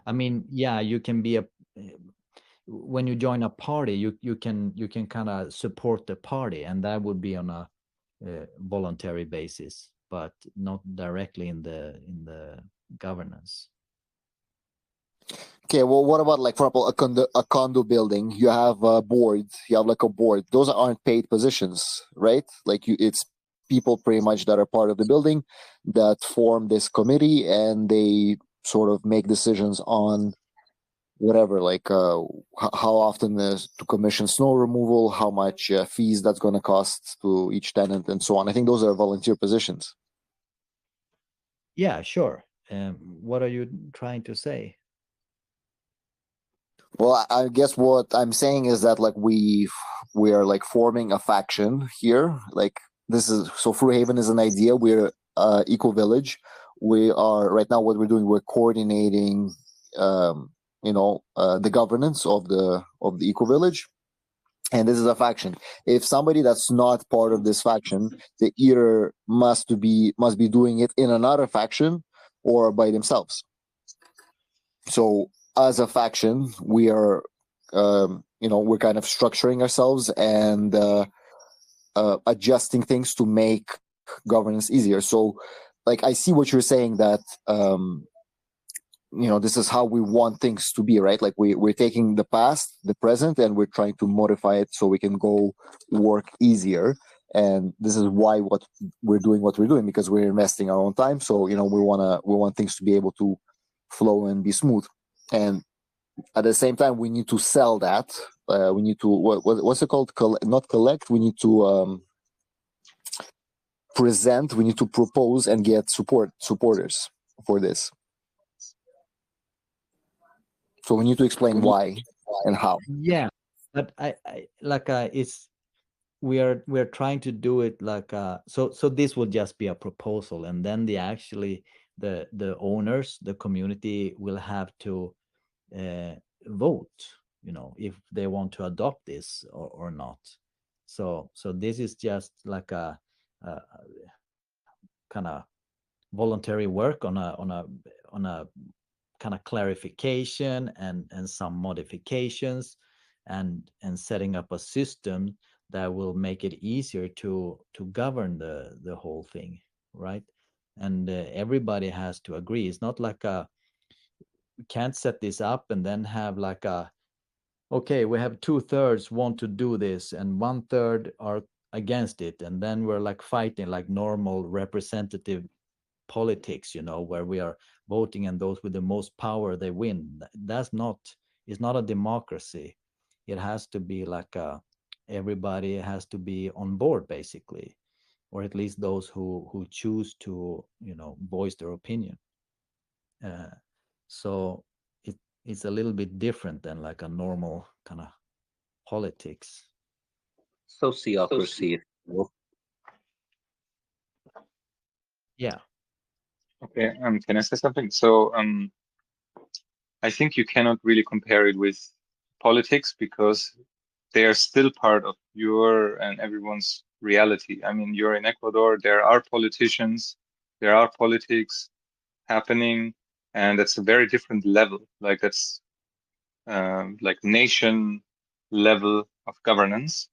I mean, yeah, you can be when you join a party, you can kind of support the party, and that would be on a voluntary basis, but not directly in the governance. Okay, well, what about like for example a condo building? You have a board. You have like a board. Those aren't paid positions, right? Like it's people pretty much that are part of the building that form this committee, and they sort of make decisions on whatever, like how often to commission snow removal, how much fees that's going to cost to each tenant, and so on. I think those are volunteer positions. Yeah, sure. What are you trying to say? Well, I guess what I'm saying is that like we are like forming a faction here. Like this is so Fruhaven is an idea. We're Ecovillage. We are right now what we're doing. We're coordinating, the governance of the Ecovillage, and this is a faction. If somebody that's not part of this faction, they either must be doing it in another faction or by themselves. So as a faction, we are, we're kind of structuring ourselves and adjusting things to make governance easier. So, like, I see what you're saying that, this is how we want things to be, right? Like we're taking the past, the present, and we're trying to modify it so we can go work easier. And this is why what we're doing, because we're investing our own time. So, we want things to be able to flow and be smooth. And at the same time, we need to sell that. We need to what's it called? Not collect. We need to present. We need to propose and get supporters for this. So we need to explain why. and how. Yeah, but I like it's we're trying to do it like so this will just be a proposal, and then the owners, the community will have to uh, vote, if they want to adopt this or not. So this is just like a kind of voluntary work on a kind of clarification and some modifications, and setting up a system that will make it easier to govern the whole thing, right? And everybody has to agree. It's not like we can't set this up and then have like okay, we have 2/3 want to do this and 1/3 are against it, and then we're like fighting like normal representative politics, where we are voting and those with the most power they win. That's not, it's not a democracy. It has to be like everybody has to be on board basically, or at least those who choose to voice their opinion. uh, so it's a little bit different than like a normal kind of politics. Sociocracy. Yeah. Okay, can I say something? So I think you cannot really compare it with politics because they are still part of your and everyone's reality. I mean, you're in Ecuador, there are politicians, there are politics happening, and that's a very different level. Like that's like nation level of governance.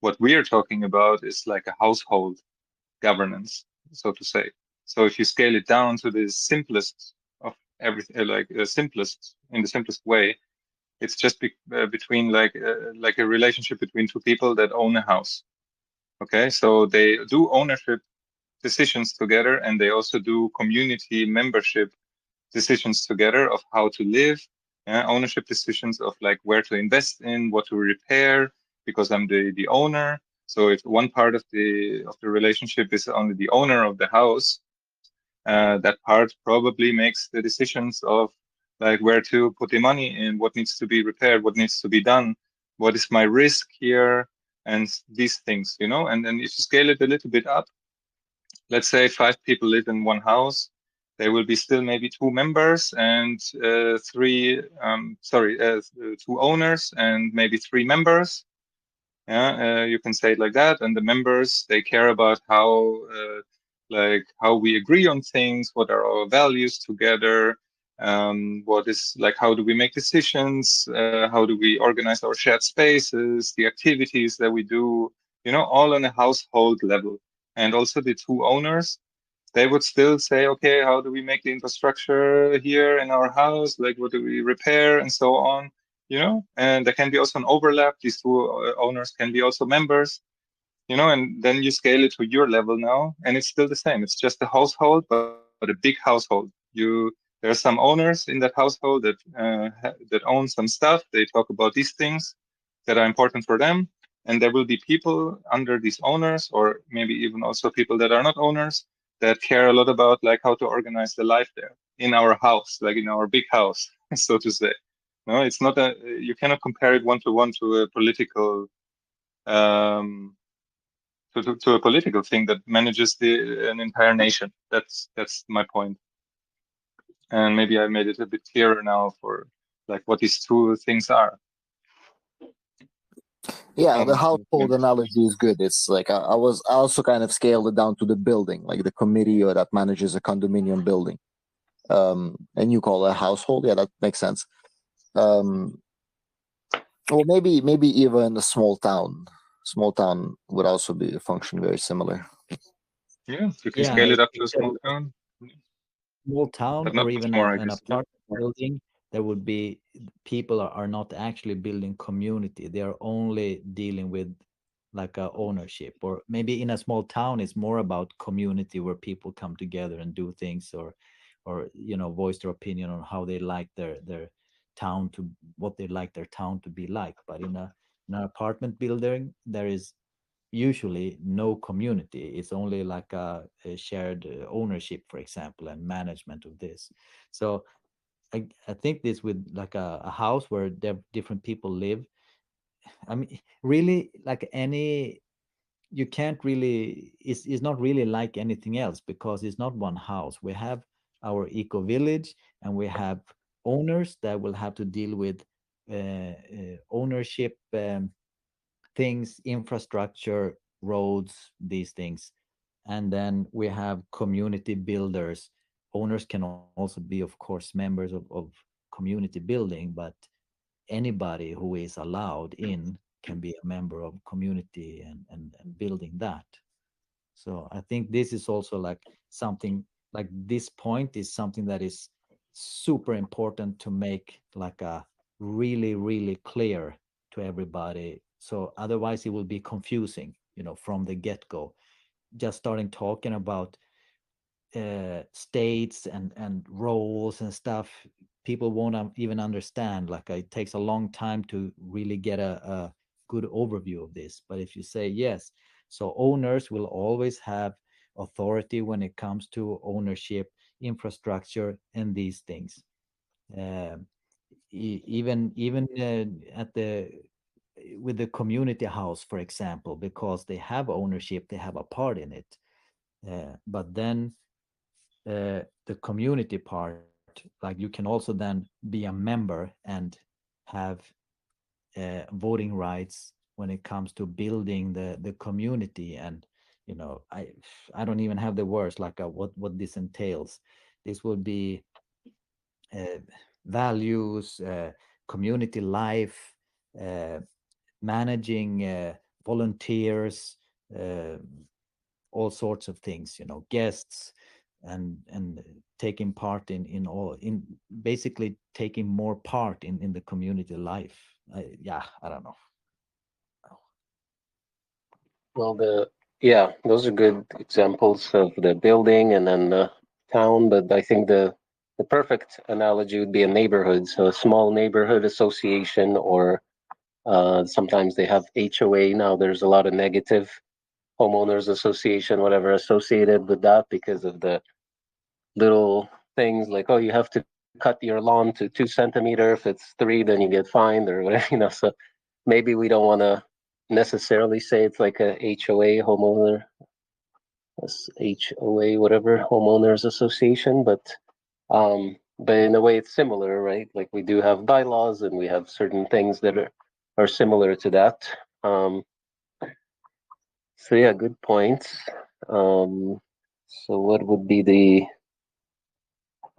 What we are talking about is like a household governance, so to say. So if you scale it down to the simplest of everything, like simplest in the simplest way, it's just between like a relationship between two people that own a house. Okay, so they do ownership decisions together, and they also do community membership decisions together of how to live, ownership decisions of like where to invest in, what to repair, because I'm the owner. So if one part of the relationship is only the owner of the house, that part probably makes the decisions of like where to put the money in, what needs to be repaired, what needs to be done, what is my risk here, and these things, And then if you scale it a little bit up, let's say 5 people live in one house, there will be still maybe 2 members and two owners and maybe 3 members. Yeah, you can say it like that. And the members, they care about how we agree on things, what are our values together, what is like, how do we make decisions, how do we organize our shared spaces, the activities that we do, all on a household level. And also the 2 owners, they would still say, okay, how do we make the infrastructure here in our house? Like, what do we repair and so on? And there can be also an overlap. These 2 owners can be also members, and then you scale it to your level now, and it's still the same. It's just a household, but a big household. There are some owners in that household that own some stuff. They talk about these things that are important for them, and there will be people under these owners, or maybe even also people that are not owners, that care a lot about like how to organize the life there in our house, like in our big house, so to say. No, it's not you cannot compare it one to a political um, to a political thing that manages an entire nation. That's my point. And maybe I made it a bit clearer now for like what these 2 things are. Yeah, the Yeah. household analogy is good. It's like I also kind of scaled it down to the building, like the committee or that manages a condominium building. And you call it a household, yeah, that makes sense. Or maybe even a small town. Small town would also be function very similar. Yeah, you can Yeah, scale it up to a it's small town, small town but or not much even more, I an guess. Yeah. apartment building, there would be people are not actually building community. They are only dealing with like a ownership, or maybe in a small town it's more about community where people come together and do things, or voice their opinion on how they like their town to what they like their town to be like. But in an apartment building there is usually no community. It's only like a shared ownership, for example, and management of this. So I think this with like a house where different people live. I mean, really, like any, you can't really, it's not really like anything else because it's not one house. We have our eco village, and we have owners that will have to deal with ownership things, infrastructure, roads, these things. And then we have community builders. Owners can also be, of course, members of community building, but anybody who is allowed in can be a member of community and building that. So I think this is also like something, like this point is something that is super important to make like a really, really clear to everybody. So otherwise it will be confusing, from the get-go. Just starting talking about states and roles and stuff, people won't even understand. Like it takes a long time to really get a good overview of this. But if you say yes, so owners will always have authority when it comes to ownership, infrastructure, and these things. Um, even at the with the community house, for example, because they have ownership, they have a part in it. But then the community part, like you can also then be a member and have voting rights when it comes to building the community. And I don't even have the words like what this entails. This would be uh, values, community life, uh, managing volunteers, uh, all sorts of things, guests, and taking part in all, in basically taking more part in the community life. Yeah, I don't know. Well, yeah, those are good examples of the building and then the town. But I think the perfect analogy would be a neighborhood. So a small neighborhood association, or sometimes they have HOA. Now there's a lot of negative homeowners association, whatever, associated with that because of the little things like, oh, you have to cut your lawn to 2 centimeter. If it's 3, then you get fined or whatever. So maybe we don't want to necessarily say it's like a HOA, homeowner, HOA, whatever, homeowners association, but in a way it's similar, right? Like we do have bylaws and we have certain things that are similar to that. Um, so yeah, good points. So what would be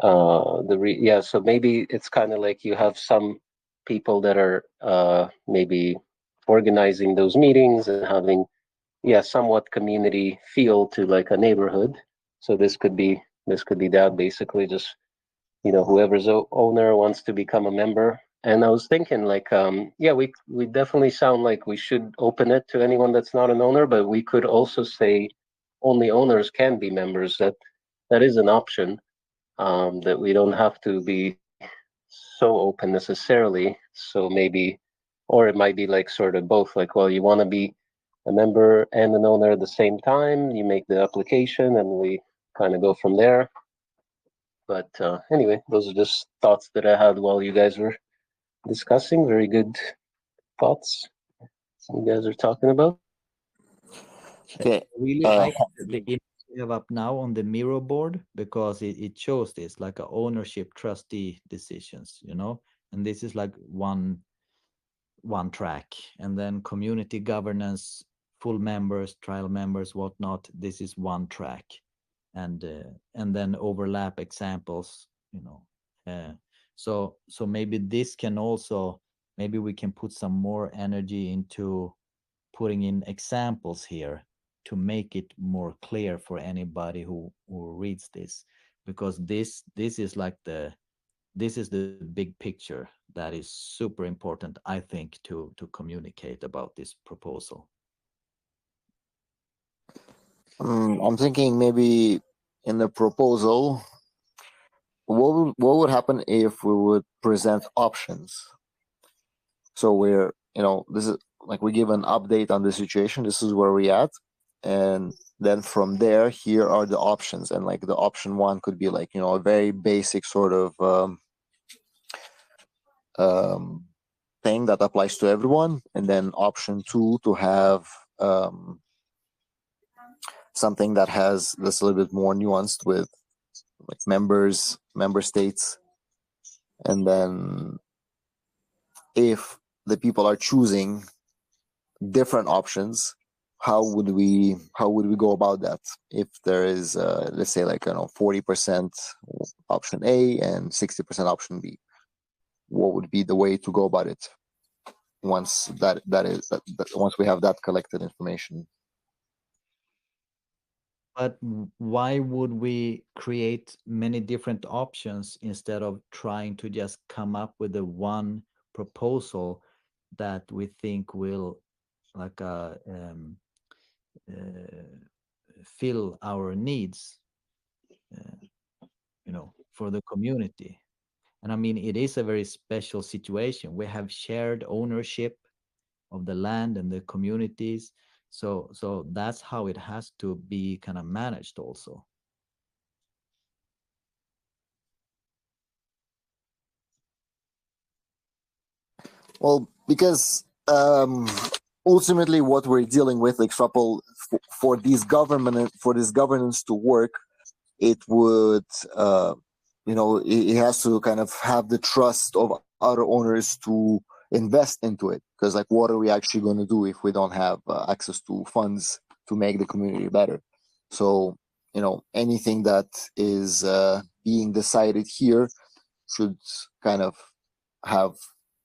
yeah, so maybe it's kind of like you have some people that are maybe organizing those meetings and having, yeah, somewhat community feel to like a neighborhood. So this could be that, basically just, whoever's owner wants to become a member. And I was thinking like, yeah, we definitely sound like we should open it to anyone that's not an owner, but we could also say only owners can be members. That is an option, that we don't have to be so open necessarily. So maybe, or it might be like sort of both, like, well, you want to be a member and an owner at the same time, you make the application and we kind of go from there. But anyway, those are just thoughts that I had while you guys were discussing. Very good thoughts you guys are talking about. Okay. I really like the image we have up now on the Miro board because it shows this like a ownership trustee decisions, and this is like one track, and then community governance, full members, trial members, whatnot, this is one track. And then overlap examples, uh, so maybe this can also, maybe we can put some more energy into putting in examples here to make it more clear for anybody who reads this, because this is like this is the big picture that is super important, I think, to communicate about this proposal. I'm thinking maybe in the proposal, what would happen if we would present options? So this is like we give an update on the situation. This is where we at, and then from there, here are the options. And like the option one could be like a very basic sort of um, thing that applies to everyone, and then option two to have something that has that's a little bit more nuanced with like member states, and then if the people are choosing different options, how would we go about that? If there is let's say like 40% option A and 60% option B, what would be the way to go about it once once we have that collected information? But why would we create many different options instead of trying to just come up with the one proposal that we think will like fill our needs, for the community? And I mean, it is a very special situation. We have shared ownership of the land and the communities. So that's how it has to be kind of managed also. Well, because ultimately what we're dealing with, like Shrapple, for this governance to work, it would it has to kind of have the trust of other owners to invest into it, because like what are we actually going to do if we don't have access to funds to make the community better? So anything that is being decided here should kind of have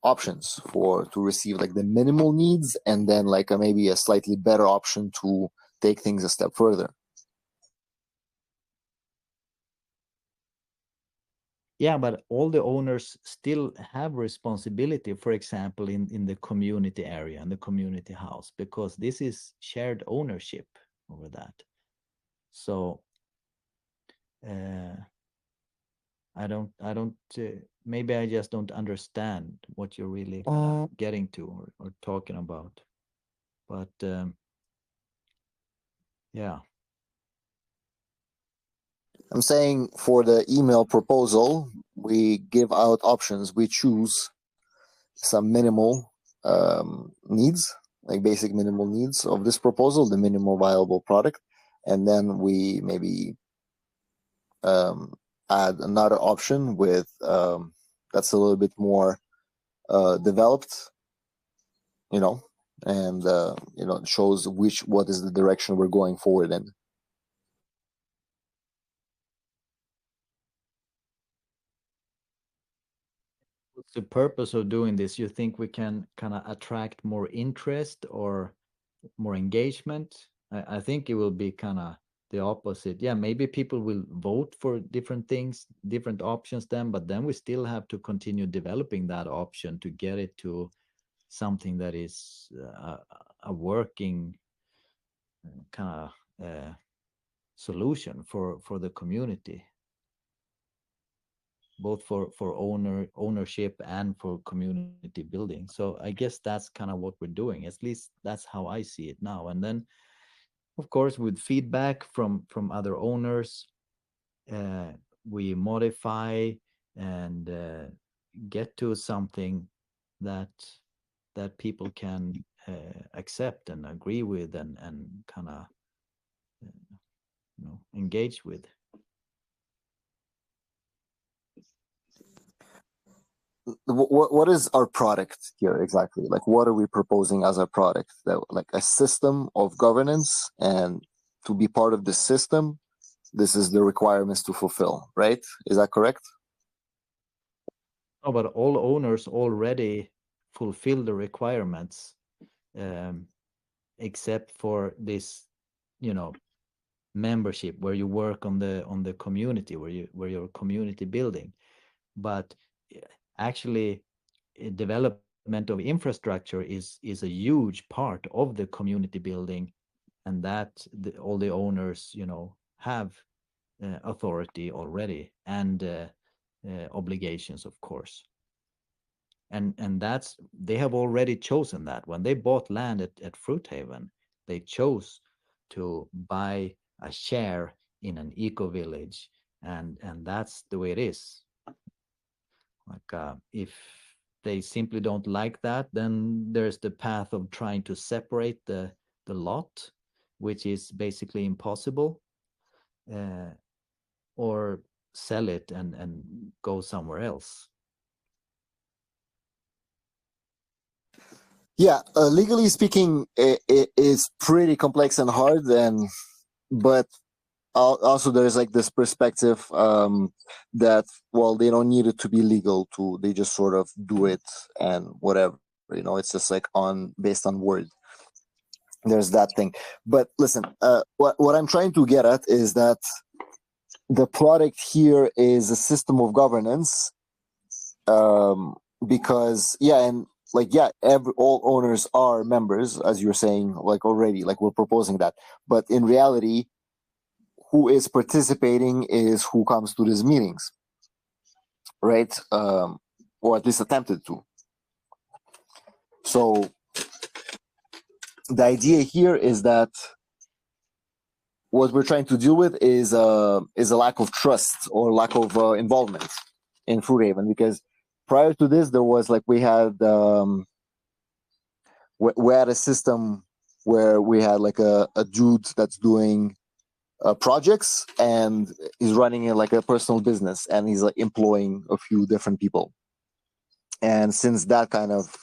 options for to receive like the minimal needs, and then like maybe a slightly better option to take things a step further. Yeah, but all the owners still have responsibility, for example, in the community area and the community house, because this is shared ownership over that. So I don't maybe I just don't understand what you're really getting to or talking about. But yeah. I'm saying for the email proposal, we give out options. We choose some minimal needs, like basic minimal needs of this proposal, the minimal viable product, and then we maybe add another option with that's a little bit more developed, and shows what is the direction we're going forward in. What's the purpose of doing this? You think we can kind of attract more interest or more engagement? I think it will be kind of the opposite. Yeah, maybe people will vote for different things, different options then, but then we still have to continue developing that option to get it to something that is a working kind of solution for the community, both for ownership and for community building. So I guess that's kind of what we're doing. At least that's how I see it now. And then, of course, with feedback from other owners, uh, we modify and get to something that people can accept and agree with and kind of engage with. What is our product here exactly? Like, what are we proposing as a product? That like a system of governance, and to be part of this system, this is the requirements to fulfill, right? Is that correct? Oh, but all owners already fulfill the requirements, um, except for this, membership where you work on the community, where you're community building. But actually, development of infrastructure is a huge part of the community building, and that all the owners, have authority already and obligations, of course. And that's they have already chosen that when they bought land at Fruithaven, they chose to buy a share in an eco village, and that's the way it is. Like if they simply don't like that, then there's the path of trying to separate the lot, which is basically impossible, uh, or sell it and go somewhere else. Yeah, legally speaking, it is pretty complex and hard, and but also there's like this perspective that, well, they don't need it to be legal to, they just sort of do it and whatever, it's just like on based on word. There's that thing. But listen, what I'm trying to get at is that the product here is a system of governance, because and like all owners are members, as you're saying, like already, like we're proposing that, but in reality, who is participating is who comes to these meetings, right? Or at least attempted to. So the idea here is that what we're trying to deal with is a lack of trust or lack of involvement in Fruit Haven, because prior to this, there was like we had a system where we had like a dude that's doing projects and he's running it like a personal business, and he's like employing a few different people. And since that kind of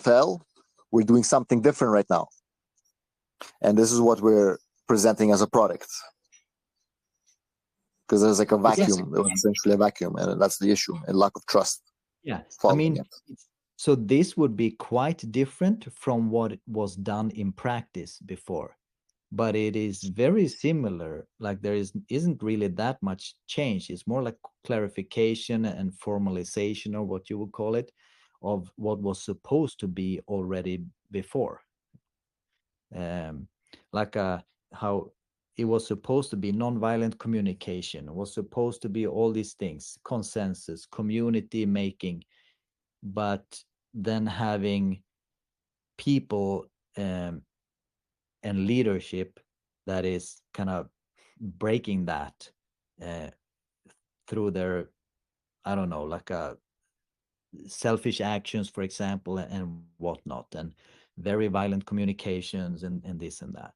fell, we're doing something different right now, and this is what we're presenting as a product, because there's like a vacuum. There was essentially a vacuum, and that's the issue, a lack of trust. Yeah, I mean, so this would be quite different from what was done in practice before, but it is very similar. Like there isn't really that much change. It's more like clarification and formalization, or what you would call it, of what was supposed to be already before. Like how it was supposed to be nonviolent communication, it was supposed to be all these things, consensus, community making, but then having people and leadership that is kind of breaking that uh, through their, I don't know, like selfish actions, for example, and whatnot, and very violent communications and this and that.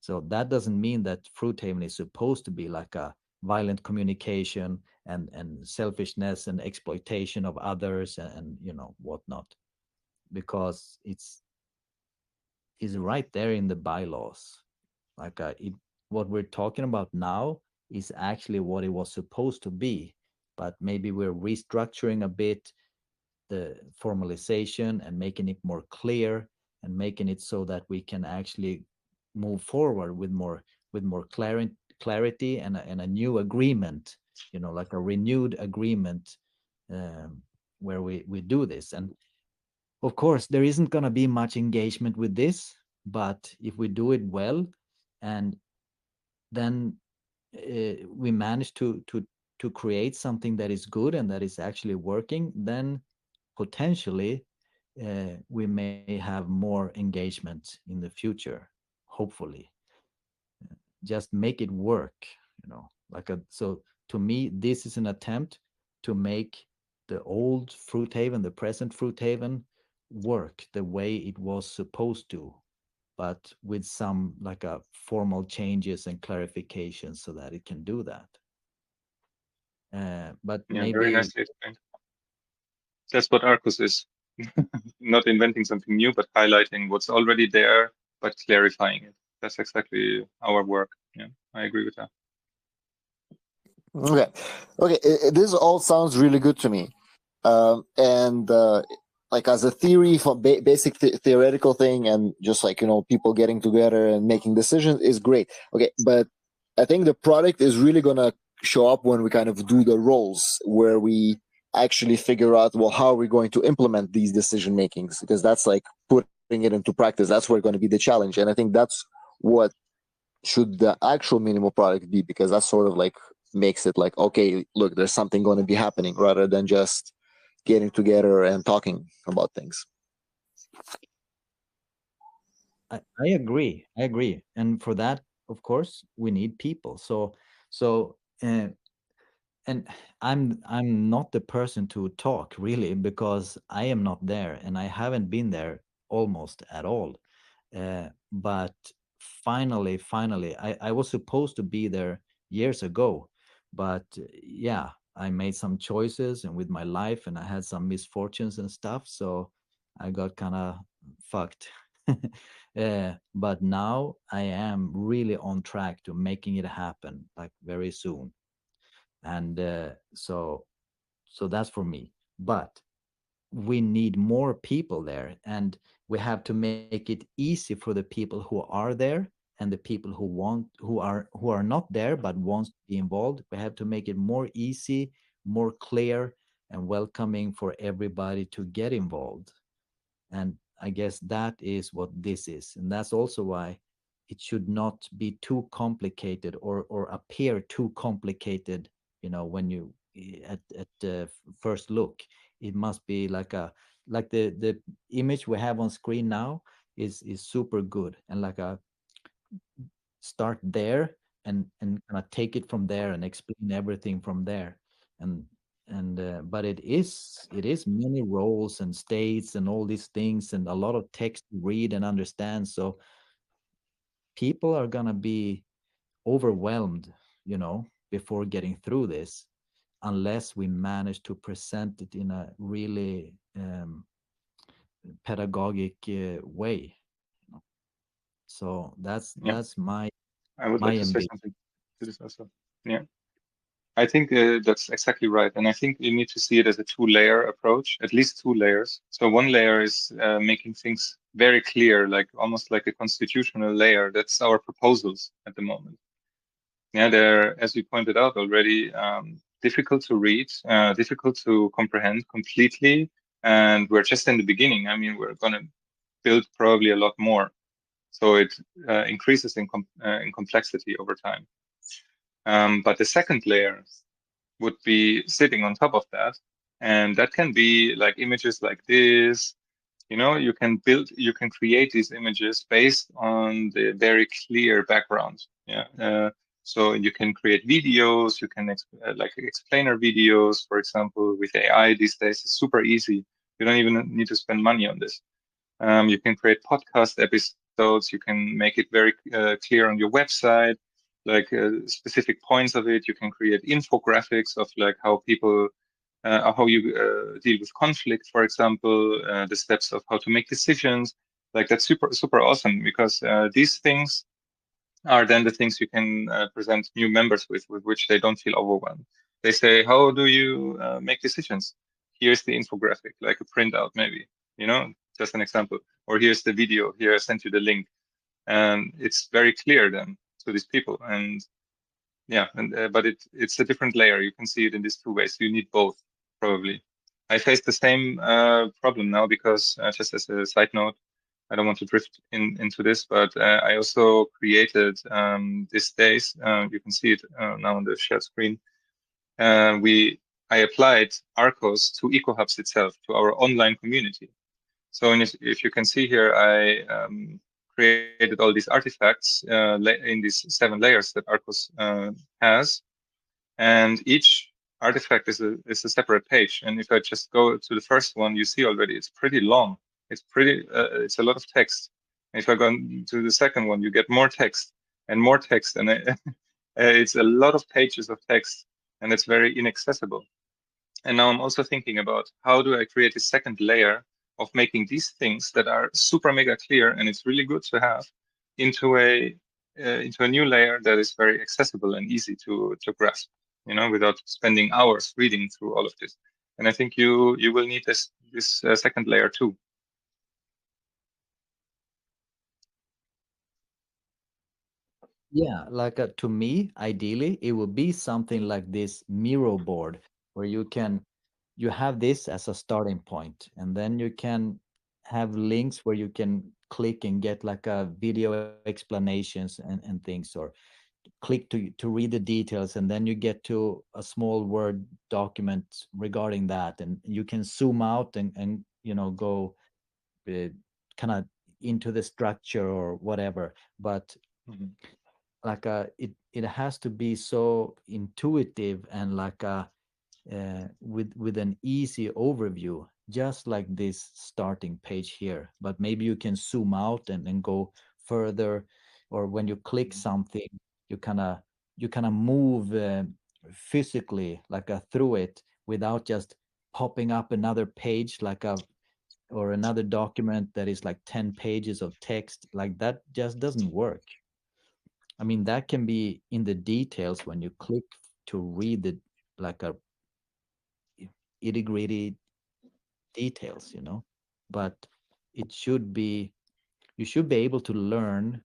So that doesn't mean that Fruit Haven is supposed to be like a violent communication and selfishness and exploitation of others and whatnot, because it's is right there in the bylaws. Like what we're talking about now is actually what it was supposed to be, but maybe we're restructuring a bit the formalization and making it more clear and making it so that we can actually move forward with more clarity and a new agreement, like a renewed agreement, where we do this. And of course there isn't going to be much engagement with this, but if we do it well, and then we manage to create something that is good and that is actually working, then potentially we may have more engagement in the future, hopefully. Just make it work, so to me this is an attempt to make the old Fruit Haven, the present Fruit Haven, work the way it was supposed to, but with some like a formal changes and clarifications so that it can do that. But Yeah, maybe very nicely explained. That's what Arcus is. Not inventing something new, but highlighting what's already there, but clarifying it. That's exactly our work. Yeah, I agree with that. Okay. This all sounds really good to me, and like as a theory for basic theoretical thing, and just like people getting together and making decisions is great. Okay, but I think the product is really gonna show up when we kind of do the roles, where we actually figure out, well, how are we going to implement these decision makings, because that's like putting it into practice. That's where going to be the challenge, and I think that's what should the actual minimal product be, because that sort of like makes it like, okay, look, there's something going to be happening, rather than just getting together and talking about things. I agree, and for that, of course, we need people. So and I'm not the person to talk really, because I am not there and I haven't been there almost at all. But finally, I was supposed to be there years ago, but yeah, I made some choices and with my life, and I had some misfortunes and stuff, so I got kind of fucked. But now I am really on track to making it happen, like very soon. And so that's for me. But we need more people there, and we have to make it easy for the people who are there, and the people who are not there but wants to be involved. We have to make it more easy, more clear, and welcoming for everybody to get involved. And I guess that is what this is, and that's also why it should not be too complicated, or appear too complicated, when you at the first look. It must be like the image we have on screen now is super good, and like a start there, and kind of take it from there and explain everything from there. And but it is many roles and states and all these things, and a lot of text to read and understand, so people are gonna be overwhelmed, before getting through this, unless we manage to present it in a really pedagogic way. So that's Yeah, I would my like to say ambition. something to this also. Yeah, I think that's exactly right. And I think you need to see it as a two-layer approach, at least two layers. So one layer is making things very clear, like almost like a constitutional layer. That's our proposals at the moment. Yeah, they're, as we pointed out already, difficult to read, difficult to comprehend completely. And we're just in the beginning. I mean, we're going to build probably a lot more. So it increases in complexity over time. But the second layer would be sitting on top of that. And that can be like images like this. You can create these images based on the very clear background. Yeah. So you can create videos, you can like explainer videos, for example, with AI these days. It's super easy. You don't even need to spend money on this. You can create podcast episodes. You can make it very clear on your website, like specific points of it. You can create infographics of like how you deal with conflict, for example, the steps of how to make decisions. Like that's super awesome, because these things are then the things you can present new members with which they don't feel overwhelmed. They say, how do you make decisions? Here's the infographic, like a printout, maybe, just an example. Or here's the video. Here I sent you the link. And it's very clear then to these people. And yeah, but it's a different layer. You can see it in these two ways. You need both, probably. I face the same problem now because, just as a side note, I don't want to drift into this, but I also created these days. You can see it now on the shared screen. We I applied Arcos to EcoHubs itself, to our online community. So if you can see here, I created all these artifacts in these 7 layers that Arcos has, and each artifact is a separate page. And if I just go to the first one, you see already it's pretty long. It's a lot of text. And if I go to the second one, you get more text and more text, and it's a lot of pages of text, and it's very inaccessible. And now I'm also thinking about how do I create a second layer of making these things that are super mega clear, and it's really good to have, into a new layer that is very accessible and easy to grasp, without spending hours reading through all of this. And I think you will need this second layer too. Yeah, like to me, ideally, it would be something like this Miro board, where you have this as a starting point, and then you can have links where you can click and get like a video explanations and things, or click to read the details, and then you get to a small Word document regarding that, and you can zoom out and go kind of into the structure or whatever. But Mhm. it has to be so intuitive and with an easy overview, just like this starting page here. But maybe you can zoom out and go further, or when you click something, you kind of move physically through it without just popping up another page or another document that is like 10 pages of text. Like that just doesn't work. I mean, that can be in the details when you click to read the like a itty gritty details, but it should be, you should be able to learn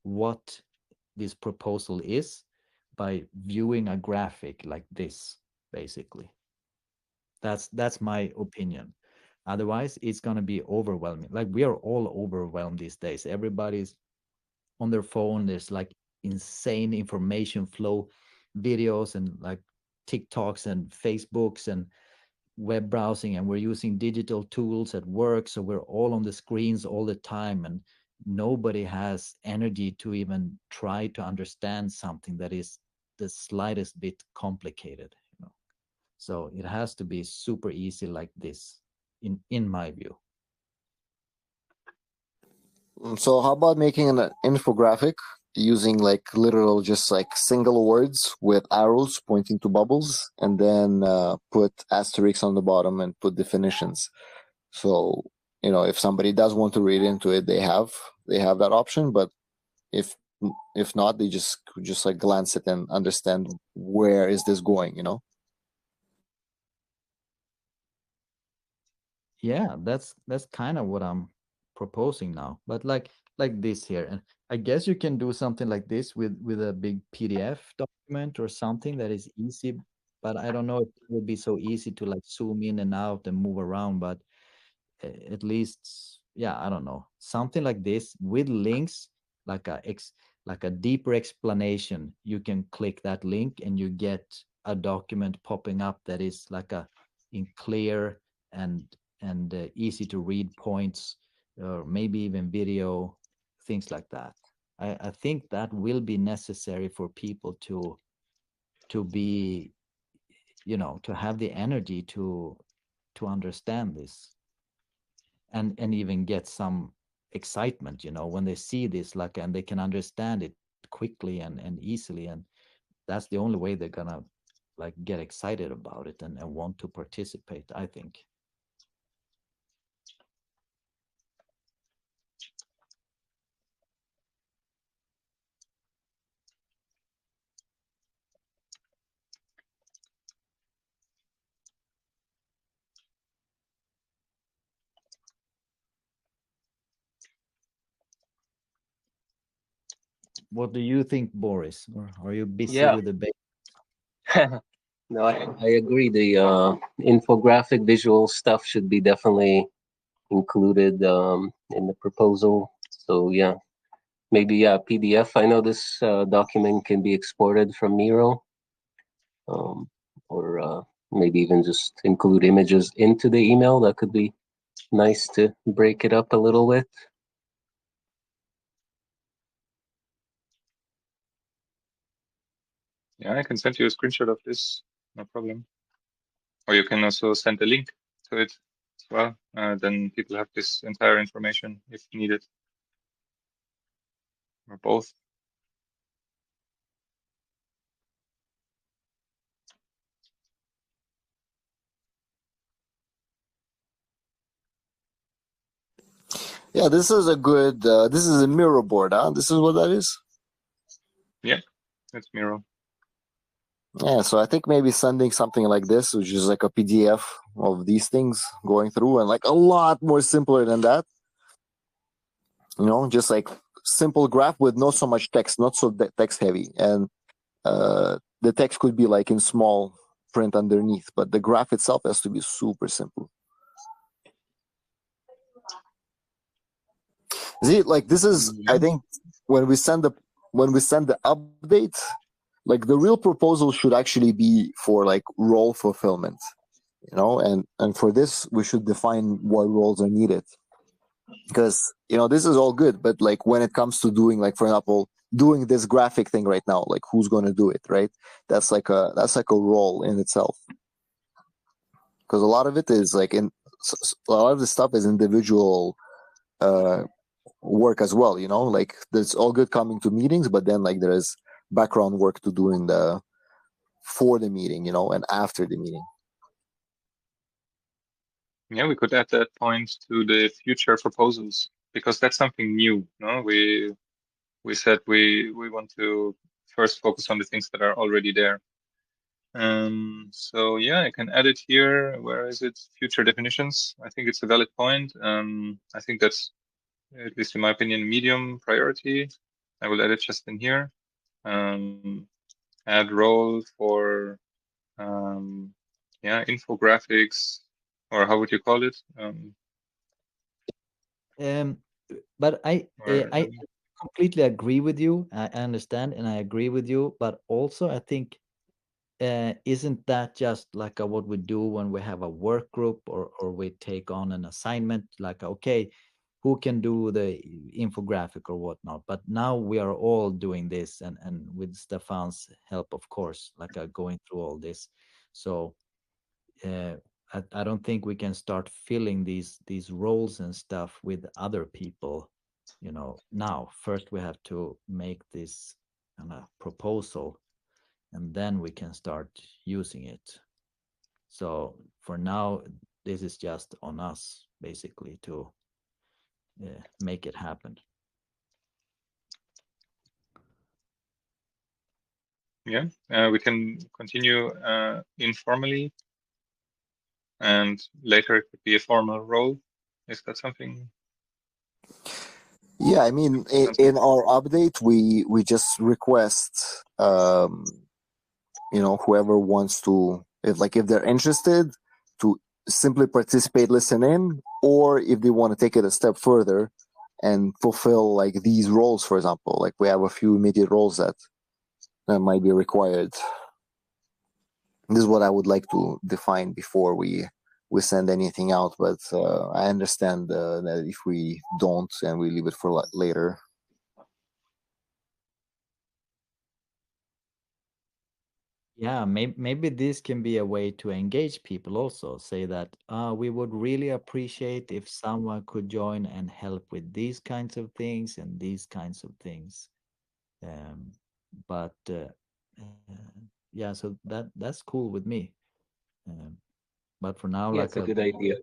what this proposal is by viewing a graphic like this, basically. That's my opinion. Otherwise, it's going to be overwhelming. Like, we are all overwhelmed these days. Everybody's on their phone. There's like insane information flow, videos and like TikToks and Facebooks and web browsing, and we're using digital tools at work, so we're all on the screens all the time, and nobody has energy to even try to understand something that is the slightest bit complicated. So it has to be super easy like this, in my view. So how about making an infographic using like literal, just like single words with arrows pointing to bubbles, and then put asterisks on the bottom and put definitions. So if somebody does want to read into it, they have that option. But if not, they just like glance at and understand where is this going. Yeah, that's kind of what I'm proposing now. But like this here, and I guess you can do something like this with a big PDF document or something that is easy. But I don't know if it would be so easy to like zoom in and out and move around. But at least, yeah, I don't know, something like this with links, like like a deeper explanation. You can click that link and you get a document popping up that is like a in clear and easy to read points, or maybe even video, things like that. I think that will be necessary for people to be, to have the energy to understand this, and even get some excitement, when they see this, like, and they can understand it quickly and easily, and that's the only way they're gonna like get excited about it and want to participate, I think. What do you think, Boris? Or are you busy Yeah. with the No, I agree. The infographic visual stuff should be definitely included in the proposal. So yeah, maybe PDF. I know this document can be exported from Miro, or maybe even just include images into the email. That could be nice to break it up a little bit. Yeah, I can send you a screenshot of this, no problem. Or you can also send a link to it as well. Then people have this entire information if needed, or both. Yeah, this is a good. This is a Miro board, huh? This is what that is. Yeah, it's Miro. Yeah, so I think maybe sending something like this, which is like a PDF of these things going through, and like a lot more simpler than that. Just like simple graph with not so much text, not so text heavy, and the text could be like in small print underneath, but the graph itself has to be super simple. See, like this is, I think, when we send the update, like the real proposal should actually be for like role fulfillment, and for this we should define what roles are needed. because this is all good, but like when it comes to doing, like, for example, doing this graphic thing right now, like who's going to do it, right? That's like a role in itself, because a lot of it is like a lot of the stuff is individual uh work as well, like it's all good coming to meetings, but then like there's background work to do in the for the meeting, and after the meeting. Yeah, we could add that point to the future proposals because that's something new. No, we said we want to first focus on the things that are already there. So yeah, I can add it here. Where is it? Future definitions. I think it's a valid point. I think that's, at least in my opinion, medium priority. I will add it just in here. Add role for yeah, infographics, or how would you call it? Um, but Or I completely agree with you. I understand and I agree with you. But also, I think isn't that just like what we do when we have a work group or we take on an assignment? Like, okay, who can do the infographic or whatnot? But now we are all doing this, and with Stefan's help, of course, like going through all this. So uh, I don't think we can start filling these roles and stuff with other people, now. First we have to make this kind of proposal, and then we can start using it. So for now, this is just on us basically to make it happen. yeah, we can continue informally, and later it could be a formal role. Is that something? Yeah, I mean, Sounds good. in our update, we just request, whoever wants to, if they're interested, to simply participate, listen in, or if they want to take it a step further and fulfill like these roles, for example, like we have a few immediate roles that might be required. This is what I would like to define before we send anything out. But I understand that if we don't and we leave it for later. Yeah, maybe this can be a way to engage people also. Say that we would really appreciate if someone could join and help with these kinds of things and these kinds of things. Um, but yeah, so that's cool with me. Um, but for now, Yeah, like it's a good idea.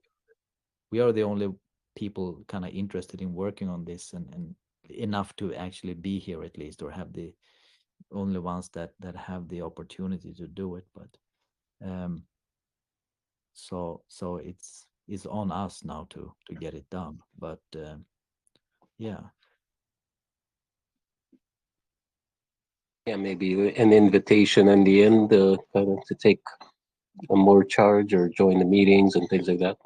we are the only people kind of interested in working on this, and enough to actually be here at least, or have the only ones that have the opportunity to do it. But so it's on us now to get it done. But yeah. Yeah, maybe an invitation in the end, kind of to take a more charge or join the meetings and things like that.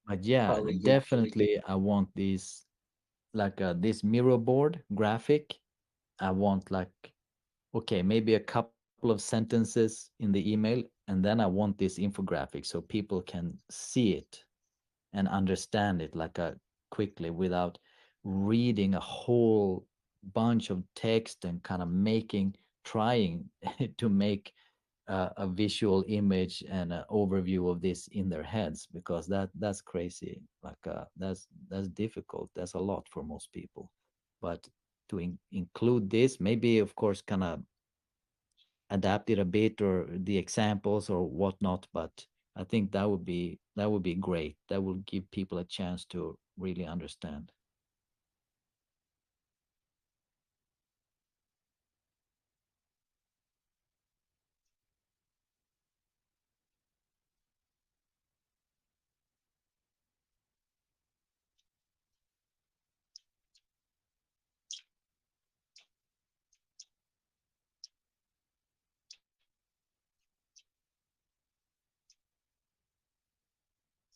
But yeah, Probably good. definitely I want this, like this mirror board graphic. I want like, okay, maybe a couple of sentences in the email, and then I want this infographic so people can see it and understand it like quickly without reading a whole bunch of text and kind of trying to make a visual image and an overview of this in their heads, because that's crazy. Like that's difficult. That's a lot for most people. But to include this, maybe of course kind of adapt it a bit, or the examples or whatnot. But I think that would be great. That will give people a chance to really understand.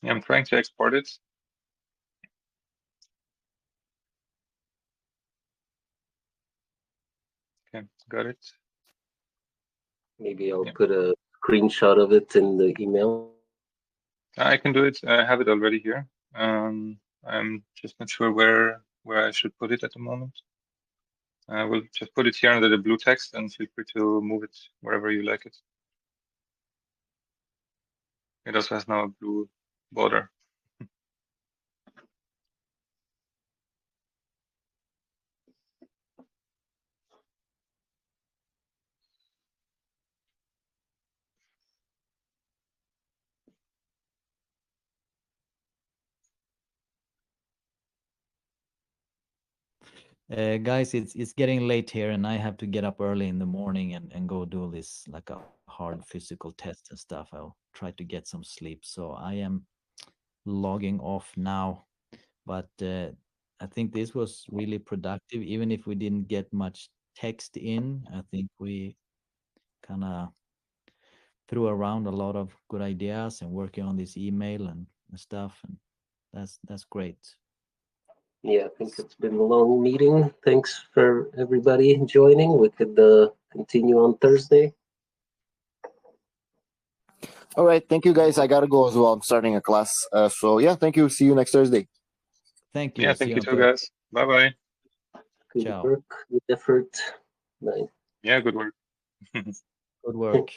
Yeah, I'm trying to export it. Okay, got it. Maybe I'll Yeah. put a screenshot of it in the email. I can do it. I have it already here. I'm just not sure where I should put it at the moment. I will just put it here under the blue text and feel free to move it wherever you like it. It also has now a blue border. Guys, it's getting late here, and I have to get up early in the morning and go do this like a hard physical test and stuff. I'll try to get some sleep. So I am logging off now. But I think this was really productive, even if we didn't get much text in. I think we kind of threw around a lot of good ideas and working on this email and stuff, and that's great. Yeah, I think it's been a long meeting. Thanks for everybody joining. We could continue on Thursday. All right, thank you guys. I gotta go as well. I'm starting a class. So yeah, thank you. See you next Thursday. Thank you. Yeah, See thank you you on too, Thursday. guys. Bye bye. Good Ciao. work, good effort. Nice. Yeah, good work. Good work.